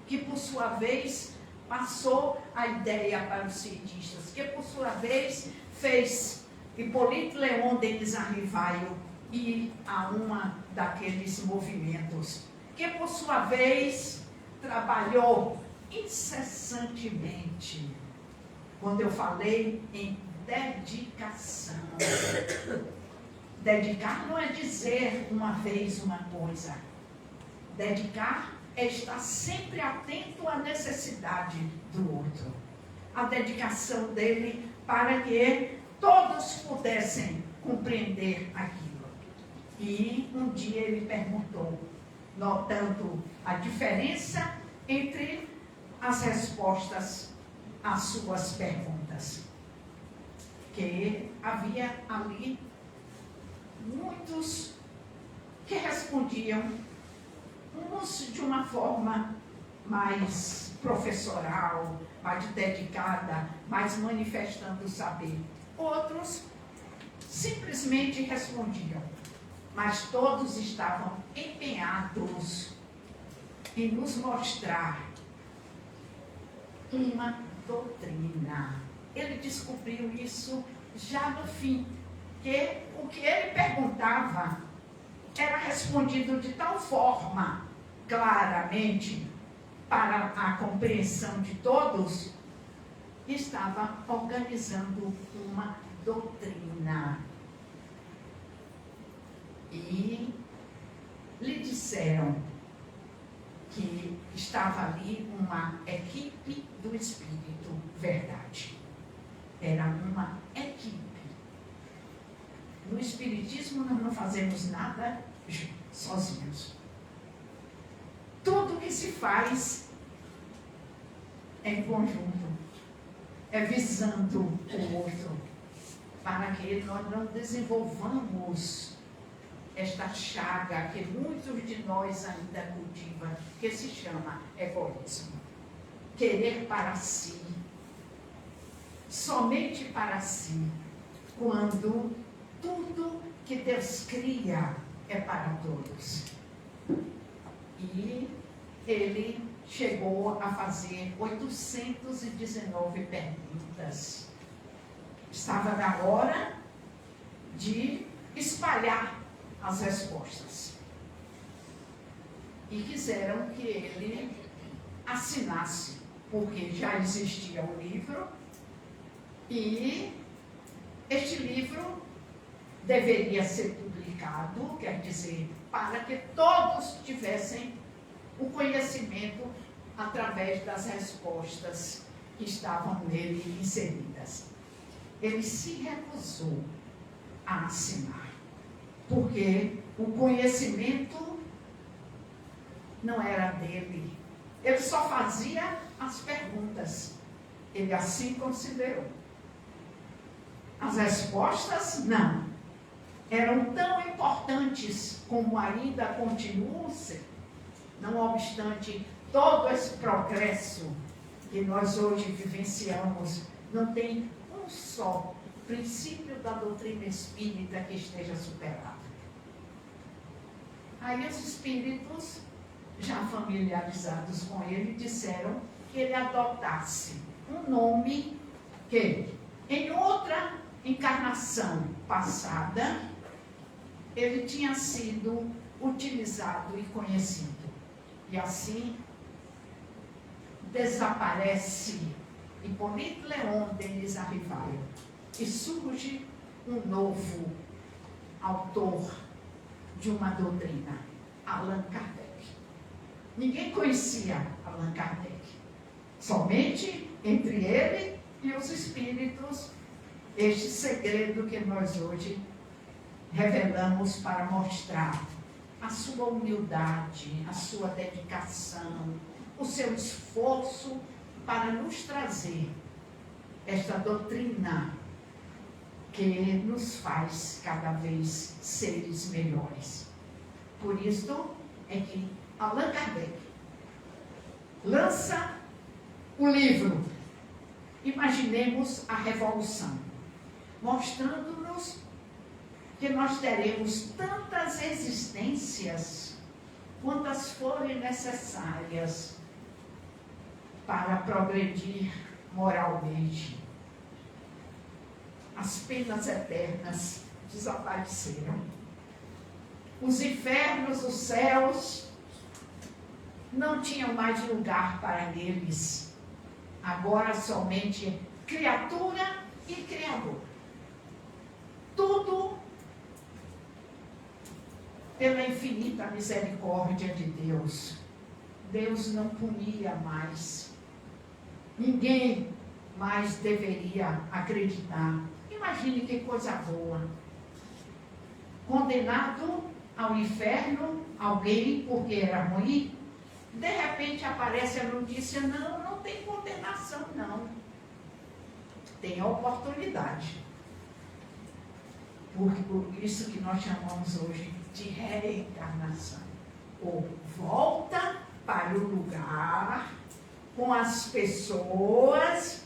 que por sua vez passou a ideia para os cientistas, que por sua vez fez Hippolyte Léon Denis Arrivaio ir a uma daqueles movimentos, que por sua vez trabalhou incessantemente. Quando eu falei em dedicação, dedicar não é dizer uma vez uma coisa. Dedicar é estar sempre atento à necessidade do outro. A dedicação dele para que todos pudessem compreender aquilo. E um dia ele perguntou, notando a diferença entre as respostas às suas perguntas, que havia ali muitos que respondiam, uns de uma forma mais professoral, mais dedicada, mais manifestando o saber. Outros simplesmente respondiam, mas todos estavam empenhados em nos mostrar uma doutrina. Ele descobriu isso já no fim, que o que ele perguntava era respondido de tal forma, claramente, para a compreensão de todos, estava organizando uma doutrina. E lhe disseram que estava ali uma equipe do Espírito Verdade. Era uma equipe. No Espiritismo nós não fazemos nada sozinhos. Tudo que se faz é em conjunto, é visando o outro, para que nós não desenvolvamos esta chaga que muitos de nós ainda cultivam, que se chama egoísmo. Querer para si, somente para si, quando tudo que Deus cria é para todos. E ele chegou a fazer 819 perguntas. Estava na hora de espalhar as respostas. E quiseram que ele assinasse, porque já existia o livro, e este livro deveria ser publicado, quer dizer, para que todos tivessem o conhecimento através das respostas que estavam nele inseridas. Ele se recusou a assinar, porque o conhecimento não era dele. Ele só fazia as perguntas. Ele assim considerou. As respostas, não. Eram tão importantes como ainda continuam ser. Não obstante todo esse progresso que nós hoje vivenciamos, não tem um só princípio da doutrina espírita que esteja superado. Aí os espíritos, já familiarizados com ele, disseram que ele adotasse um nome que, em outra encarnação passada, ele tinha sido utilizado e conhecido. E assim, desaparece Hippolyte Léon Denis Arrivaille e surge um novo autor de uma doutrina, Allan Kardec. Ninguém conhecia Allan Kardec. Somente entre ele e os espíritos, este segredo que nós hoje revelamos para mostrar a sua humildade, a sua dedicação, o seu esforço para nos trazer esta doutrina que nos faz cada vez seres melhores. Por isso é que Allan Kardec lança o livro Imaginemos a Revolução, mostrando-nos que nós teremos tantas existências quantas forem necessárias para progredir moralmente. As penas eternas desapareceram. Os infernos, os céus, não tinham mais lugar para eles. Agora somente criatura e Criador. Tudo pela infinita misericórdia de Deus. Deus não punia mais. Ninguém mais deveria acreditar. Imagine que coisa boa. Condenado ao inferno, alguém porque era ruim, de repente aparece a notícia, não tem condenação, não. Tem oportunidade. Por isso que nós chamamos hoje de reencarnação. Ou volta para o lugar com as pessoas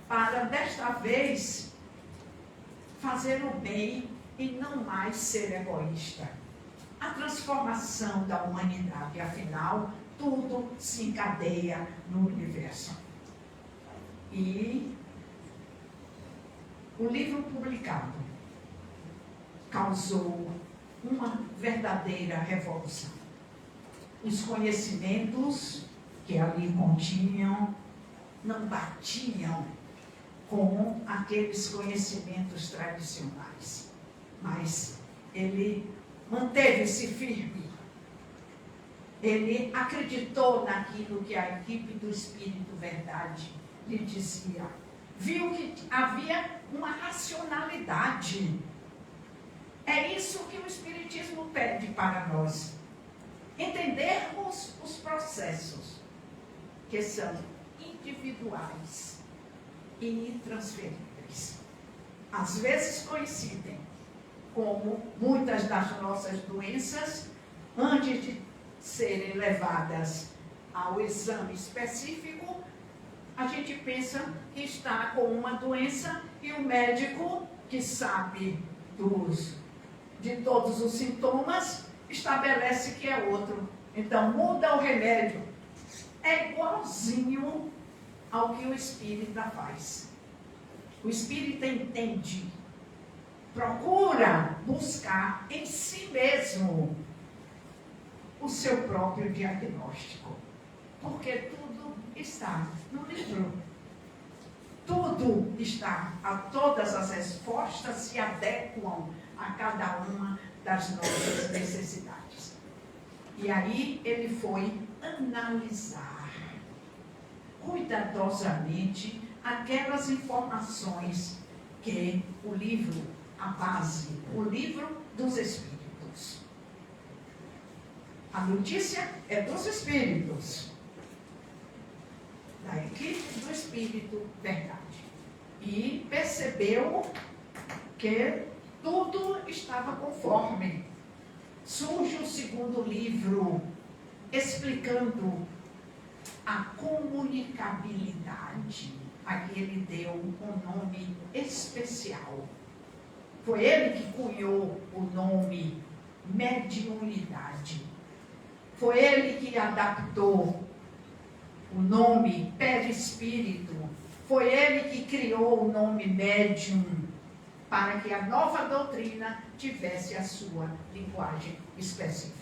para desta vez fazer o bem e não mais ser egoísta. A transformação da humanidade, afinal, tudo se encadeia no universo. E o livro publicado causou uma verdadeira revolução. Os conhecimentos que ali continham não batiam com aqueles conhecimentos tradicionais, mas ele manteve-se firme. Ele acreditou naquilo que a equipe do Espírito Verdade lhe dizia. Viu que havia uma racionalidade. É isso que o Espiritismo pede para nós. Entendermos os processos que são individuais e intransferíveis. Às vezes coincidem, como muitas das nossas doenças, antes de serem levadas ao exame específico, a gente pensa que está com uma doença e o médico, que sabe de todos os sintomas, estabelece que é outro. Então muda o remédio. É igualzinho ao que o espírita faz. O espírita entende, procura buscar em si mesmo o seu próprio diagnóstico. Porque tudo está no livro. Tudo está, todas as respostas se adequam a cada uma das nossas necessidades. E aí ele foi analisar cuidadosamente aquelas informações que o livro, a base, o livro dos Espíritos. A notícia é dos Espíritos, da equipe do Espírito Verdade. E percebeu que tudo estava conforme. Surge o segundo livro, explicando a comunicabilidade. Aqui ele deu um nome especial. Foi ele que cunhou o nome mediunidade. Foi ele que adaptou o nome perispírito. Foi ele que criou o nome médium, para que a nova doutrina tivesse a sua linguagem específica.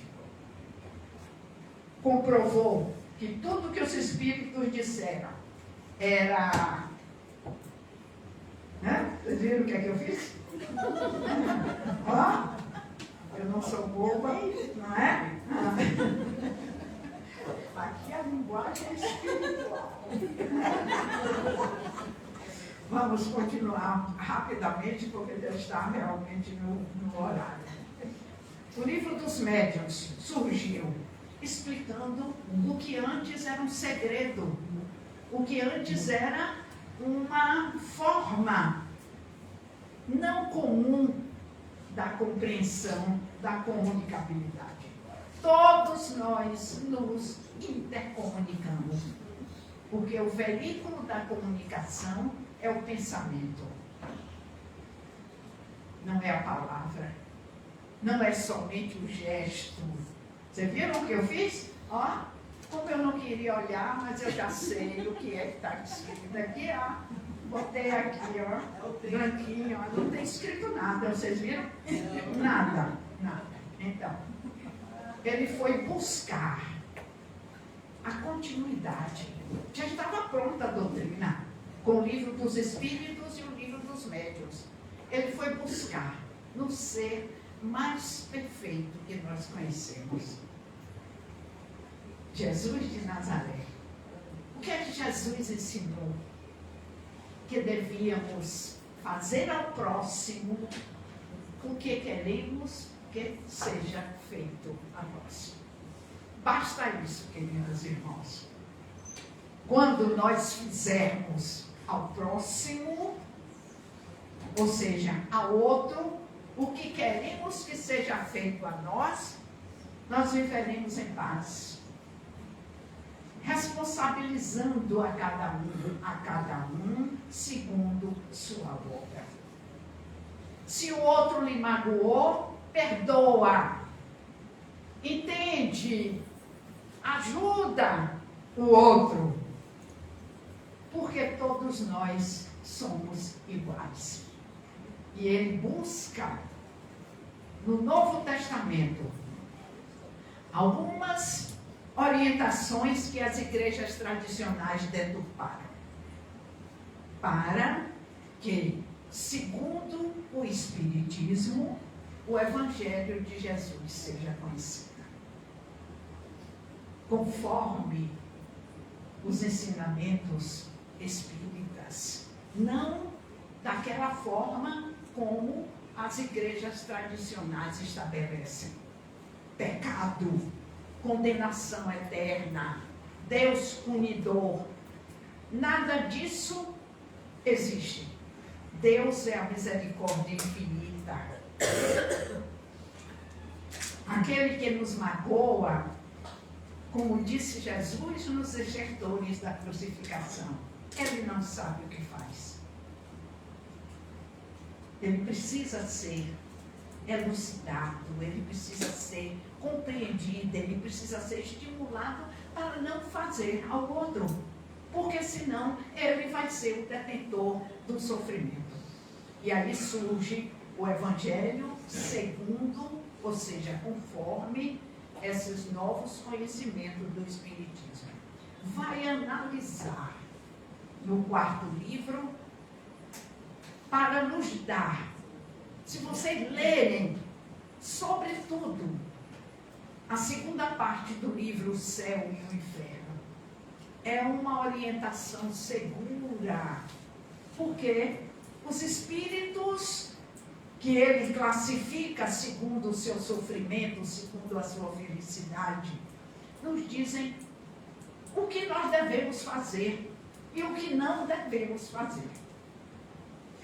Comprovou que tudo que os espíritos disseram era... Né? Vocês viram o que é que eu fiz? Ó, eu não sou boba, não é? Aqui a linguagem é espiritual. Vamos continuar rapidamente, porque já está realmente no horário. O livro dos médiuns surgiu explicando o que antes era um segredo, o que antes era uma forma não comum da compreensão, da comunicabilidade. Todos nós nos intercomunicamos, porque o veículo da comunicação é o pensamento, não é a palavra, não é somente o gesto. Vocês viram o que eu fiz? Ó, como eu não queria olhar, mas eu já sei o que é que está escrito aqui, ó. Botei aqui, ó, branquinho, ó, não tem escrito nada, vocês viram? Nada, nada. Então, ele foi buscar a continuidade. Já estava pronta a doutrina, com o livro dos Espíritos e o livro dos Médiuns. Ele foi buscar no ser mais perfeito que nós conhecemos. Jesus de Nazaré. O que é que Jesus ensinou? Que devíamos fazer ao próximo o que queremos que seja feito a nós. Basta isso, queridos irmãos. Quando nós fizermos ao próximo, ou seja, ao outro, o que queremos que seja feito a nós, nós viveremos em paz. Responsabilizando a cada um segundo sua obra. Se o outro lhe magoou, perdoa, entende, ajuda o outro, porque todos nós somos iguais. E ele busca no Novo Testamento algumas orientações que as igrejas tradicionais deturparam, para que, segundo o Espiritismo, o Evangelho de Jesus seja conhecido, conforme os ensinamentos espíritas, não daquela forma como as igrejas tradicionais estabelecem. Pecado, condenação eterna, Deus punidor, nada disso existe. Deus é a misericórdia infinita. Aquele que nos magoa, como disse Jesus nos estertores da crucificação, ele não sabe o que faz. Ele precisa ser elucidado, ele precisa ser compreendido, ele precisa ser estimulado para não fazer ao outro, porque senão ele vai ser o detentor do sofrimento. E aí surge o Evangelho segundo, ou seja, conforme esses novos conhecimentos do Espiritismo. Vai analisar no quarto livro para nos dar, se vocês lerem, sobretudo, a segunda parte do livro O Céu e o Inferno, é uma orientação segura, porque os espíritos que ele classifica segundo o seu sofrimento, segundo a sua felicidade, nos dizem o que nós devemos fazer e o que não devemos fazer.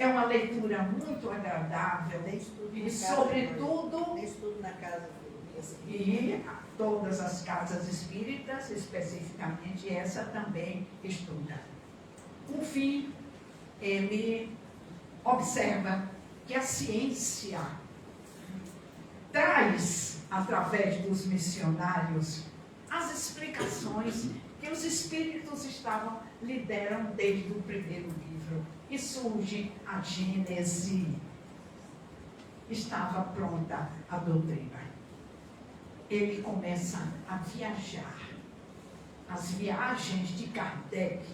É uma leitura muito agradável e, sobretudo, Tem estudo na casa e todas as casas espíritas, especificamente essa, também estuda. Por fim, ele observa que a ciência traz, através dos missionários, as explicações que os espíritos lhe deram desde o primeiro livro. E surge a Gênese. Estava pronta a doutrina. Ele começa a viajar. As viagens de Kardec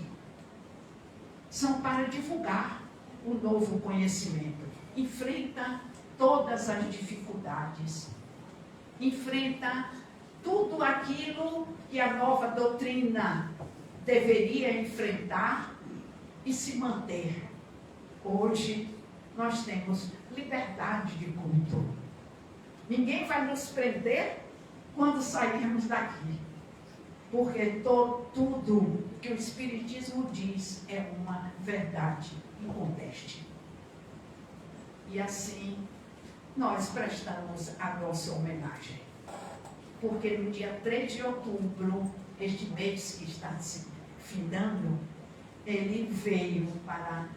são para divulgar o novo conhecimento. Enfrenta todas as dificuldades. Enfrenta tudo aquilo que a nova doutrina deveria enfrentar e se manter. Hoje, nós temos liberdade de culto. Ninguém vai nos prender quando sairmos daqui. Porque tudo que o Espiritismo diz é uma verdade inconteste. E assim, nós prestamos a nossa homenagem. Porque no dia 3 de outubro, este mês que está se findando, ele veio para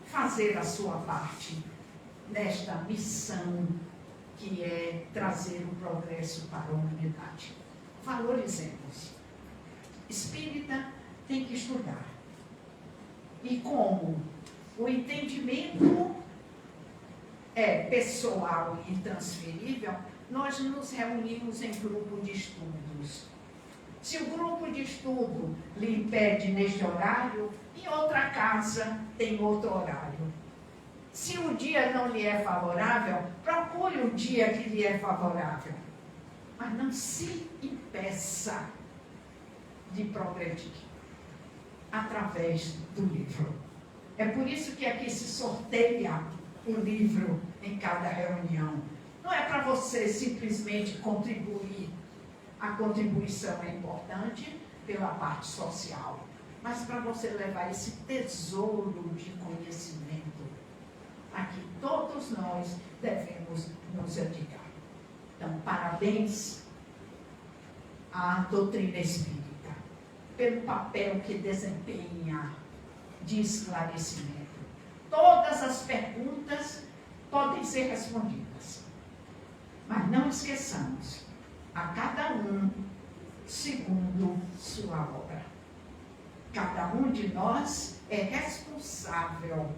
fazer a sua parte nesta missão que é trazer o progresso para a humanidade. Valorizemos. Espírita tem que estudar. E como o entendimento é pessoal e intransferível, nós nos reunimos em grupo de estudos. Se o grupo de estudo lhe impede neste horário, em outra casa tem outro horário. Se o dia não lhe é favorável, procure um dia que lhe é favorável. Mas não se impeça de progredir através do livro. É por isso que aqui se sorteia o livro em cada reunião. Não é para você simplesmente contribuir. A contribuição é importante pela parte social, mas para você levar esse tesouro de conhecimento a que todos nós devemos nos dedicar. Então, parabéns à doutrina espírita pelo papel que desempenha de esclarecimento. Todas as perguntas podem ser respondidas, mas não esqueçamos, a cada um segundo sua obra. Cada um de nós é responsável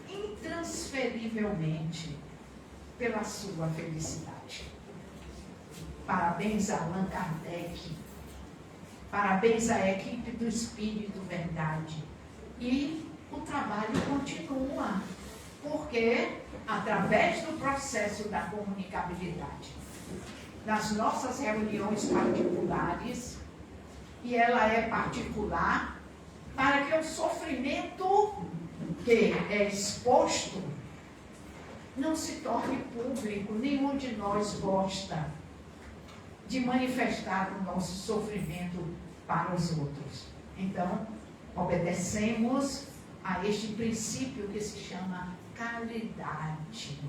intransferivelmente pela sua felicidade. Parabéns a Allan Kardec, parabéns à equipe do Espírito Verdade. E o trabalho continua, porque através do processo da comunicabilidade, nas nossas reuniões particulares, e ela é particular, para que o sofrimento que é exposto não se torne público. Nenhum de nós gosta de manifestar o nosso sofrimento para os outros. Então, obedecemos a este princípio que se chama caridade,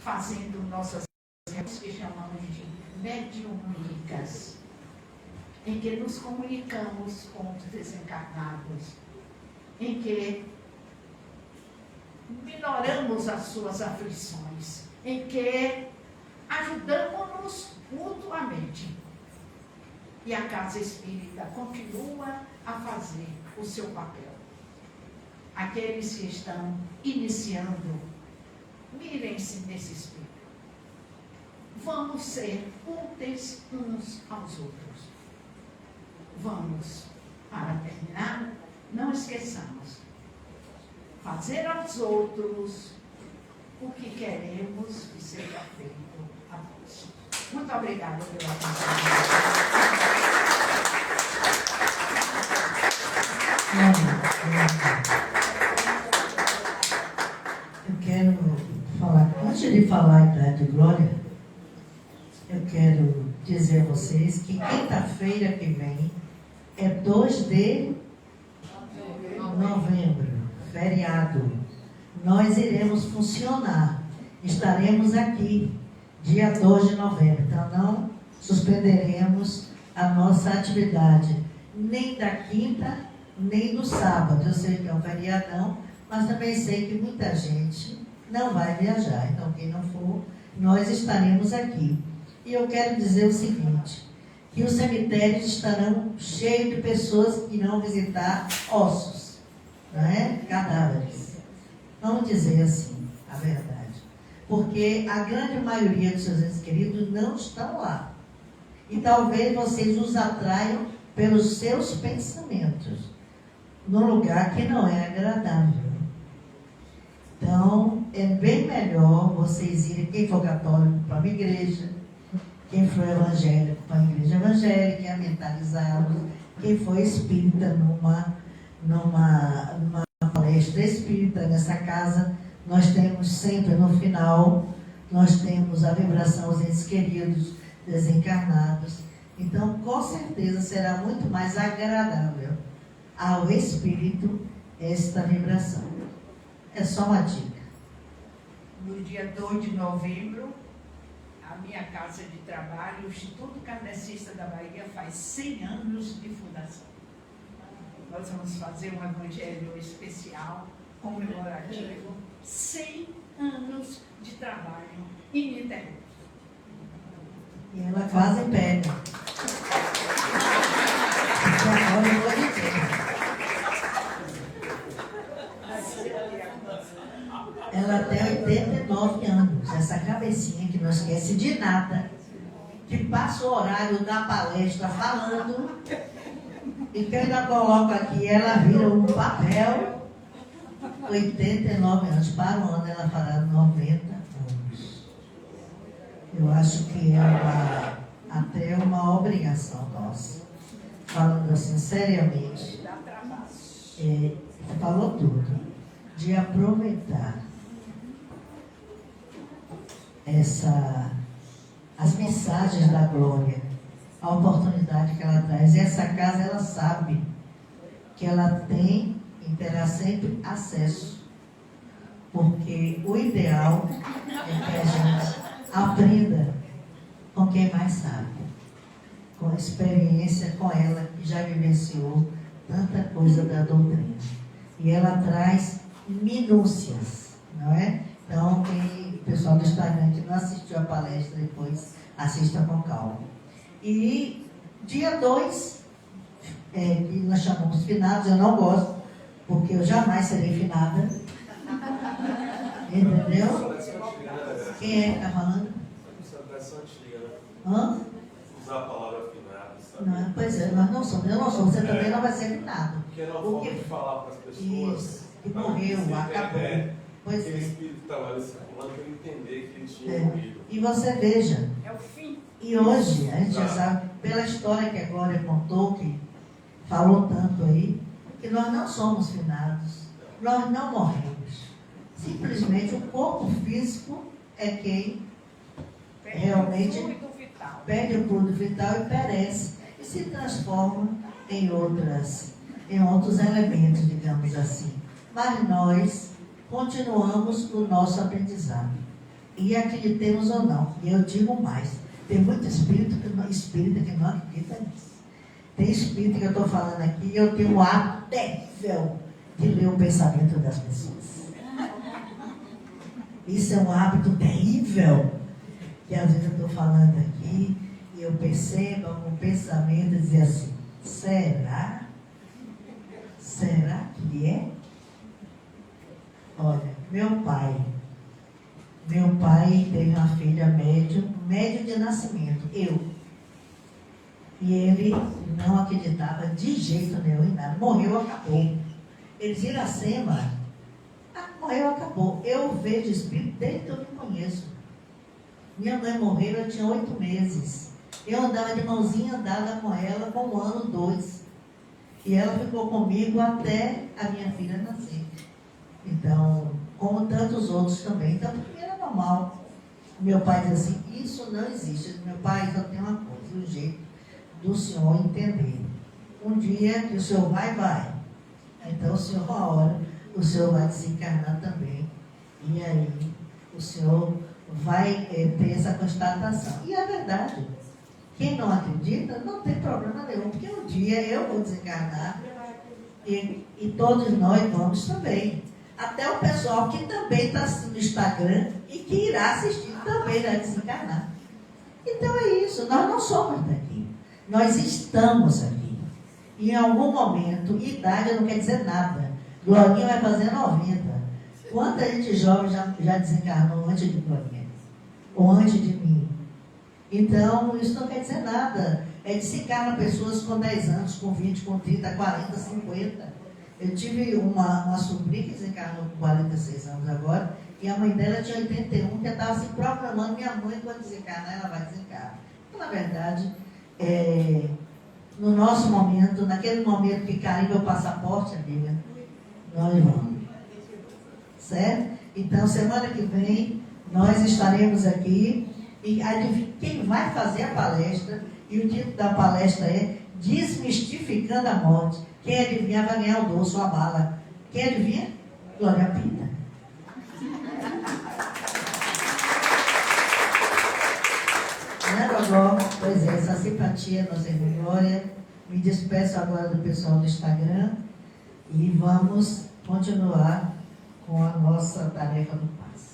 fazendo nossas reuniões que chamamos de mediúnicas, em que nos comunicamos com os desencarnados, em que minoramos as suas aflições, em que ajudamos-nos mutuamente. E a Casa Espírita continua a fazer o seu papel. Aqueles que estão iniciando, mirem-se nesse espírito. Vamos ser úteis uns aos outros. Vamos, para terminar, não esqueçamos, fazer aos outros o que queremos que seja feito a nós. Muito obrigada pela atenção. Eu quero falar, antes de falar em Idade de Glória, eu quero dizer a vocês que quinta-feira que vem é 2 de novembro, feriado, nós iremos funcionar. Estaremos aqui, dia 2 de novembro. Então, não suspenderemos a nossa atividade, nem da quinta, nem do sábado. Eu sei que é um feriadão, mas também sei que muita gente não vai viajar. Então, quem não for, nós estaremos aqui. E eu quero dizer o seguinte, que os cemitérios estarão cheios de pessoas que irão visitar ossos, não é? Cadáveres. Vamos dizer assim, a verdade. Porque a grande maioria dos seus entes queridos não estão lá. E talvez vocês os atraiam pelos seus pensamentos, num lugar que não é agradável. Então, é bem melhor vocês irem, quem for católico, para uma igreja, quem for evangélico, para a igreja evangélica, mentalizá-los, quem for espírita, numa palestra espírita, nessa casa, nós temos sempre no final, nós temos a vibração aos entes queridos, desencarnados. Então, com certeza, será muito mais agradável ao espírito esta vibração. É só uma dica. No dia 2 de novembro, a minha casa de trabalho, o Instituto Kardecista da Bahia, faz 100 anos de fundação. Nós vamos fazer um evangelho especial, comemorativo, 100 anos de trabalho ininterrupto. E ela quase pega. Porque agora eu vou dizer. Ela tem 89 anos, essa cabecinha que não esquece de nada, que passa o horário da palestra falando, e que eu ainda coloco aqui, ela vira um papel, 89 anos, para o ano ela fará 90 anos. Eu acho que é até uma obrigação nossa, falando assim, seriamente, falou tudo, de aproveitar as mensagens da glória, a oportunidade que ela traz. E essa casa, ela sabe que ela tem e terá sempre acesso, porque o ideal é que a gente aprenda com quem mais sabe, com a experiência com ela, que já vivenciou tanta coisa da doutrina. E ela traz minúcias, não é? Então, o pessoal do Instagram que não assistiu a palestra depois, assista com calma. E dia 2, que nós chamamos finados, eu não gosto, porque eu jamais serei finada. Entendeu? Quem é que está falando? Hã? Usar a palavra finado, sabe? Não, pois é, nós não somos, eu não sou, você também não vai ser finado. Porque é uma forma de falar para as pessoas. Isso, que morreu, acabou. Pois aquele é. espírito que estava ali circulando para ele entender que ele tinha morrido. E você veja, É o fim. e hoje a gente já sabe, pela história que a Glória contou, que falou tanto aí, que nós não somos finados, nós não morremos. Simplesmente o corpo físico é quem realmente perde o fluido vital e perece, e se transforma em outros elementos, digamos assim. Mas nós continuamos o nosso aprendizado. E acreditemos ou não, e eu digo mais, tem muito espírita que não acredita nisso. Tem espírito que eu estou falando aqui, e eu tenho o hábito terrível de ler o pensamento das pessoas. Isso é um hábito terrível, que às vezes eu estou falando aqui, e eu percebo algum pensamento e dizer assim, será? Será que é? Olha, meu pai teve uma filha médio de nascimento, eu. E ele não acreditava de jeito nenhum em nada. Morreu, acabou. Ele dizia, Iracema, morreu, acabou. Eu vejo espírito desde que eu me conheço. Minha mãe morreu, eu tinha 8 meses. Eu andava de mãozinha dada com ela com 1 ano, 2. E ela ficou comigo até a minha filha nascer. Então, como tantos outros também. Então, para mim era normal. Meu pai diz assim, isso não existe. Meu pai só tem uma coisa, o jeito do senhor entender. Um dia que o senhor vai. Então, o senhor, uma hora, o senhor vai desencarnar também. E aí, o senhor vai ter essa constatação. E é verdade. Quem não acredita, não tem problema nenhum, porque um dia eu vou desencarnar e todos nós vamos também. Até o pessoal que também está assistindo no Instagram e que irá assistir também vai desencarnar. Então é isso, nós não somos daqui. Nós estamos aqui. E em algum momento, idade não quer dizer nada. Glorinha vai fazer 90. Quanta gente jovem já desencarnou antes de Glorinha? Ou antes de mim? Então, isso não quer dizer nada. Desencarna pessoas com 10 anos, com 20, com 30, 40, 50. Eu tive uma sobrinha que desencarnou com 46 anos agora, e a mãe dela tinha 81, que estava se programando, minha mãe, quando desencarnar, ela vai desencarnar. Então, na verdade, no nosso momento, naquele momento que carimba o passaporte, amiga, nós vamos. Certo? Então, semana que vem, nós estaremos aqui, e adivinha quem vai fazer a palestra, e o título da palestra é Desmistificando a Morte. Quem adivinhar vai ganhar o doce ou a bala. Quem adivinha? Glória Pita. Né, Gogó? Pois é, essa simpatia, nossa irmã Glória. Me despeço agora do pessoal do Instagram e vamos continuar com a nossa tarefa do passe.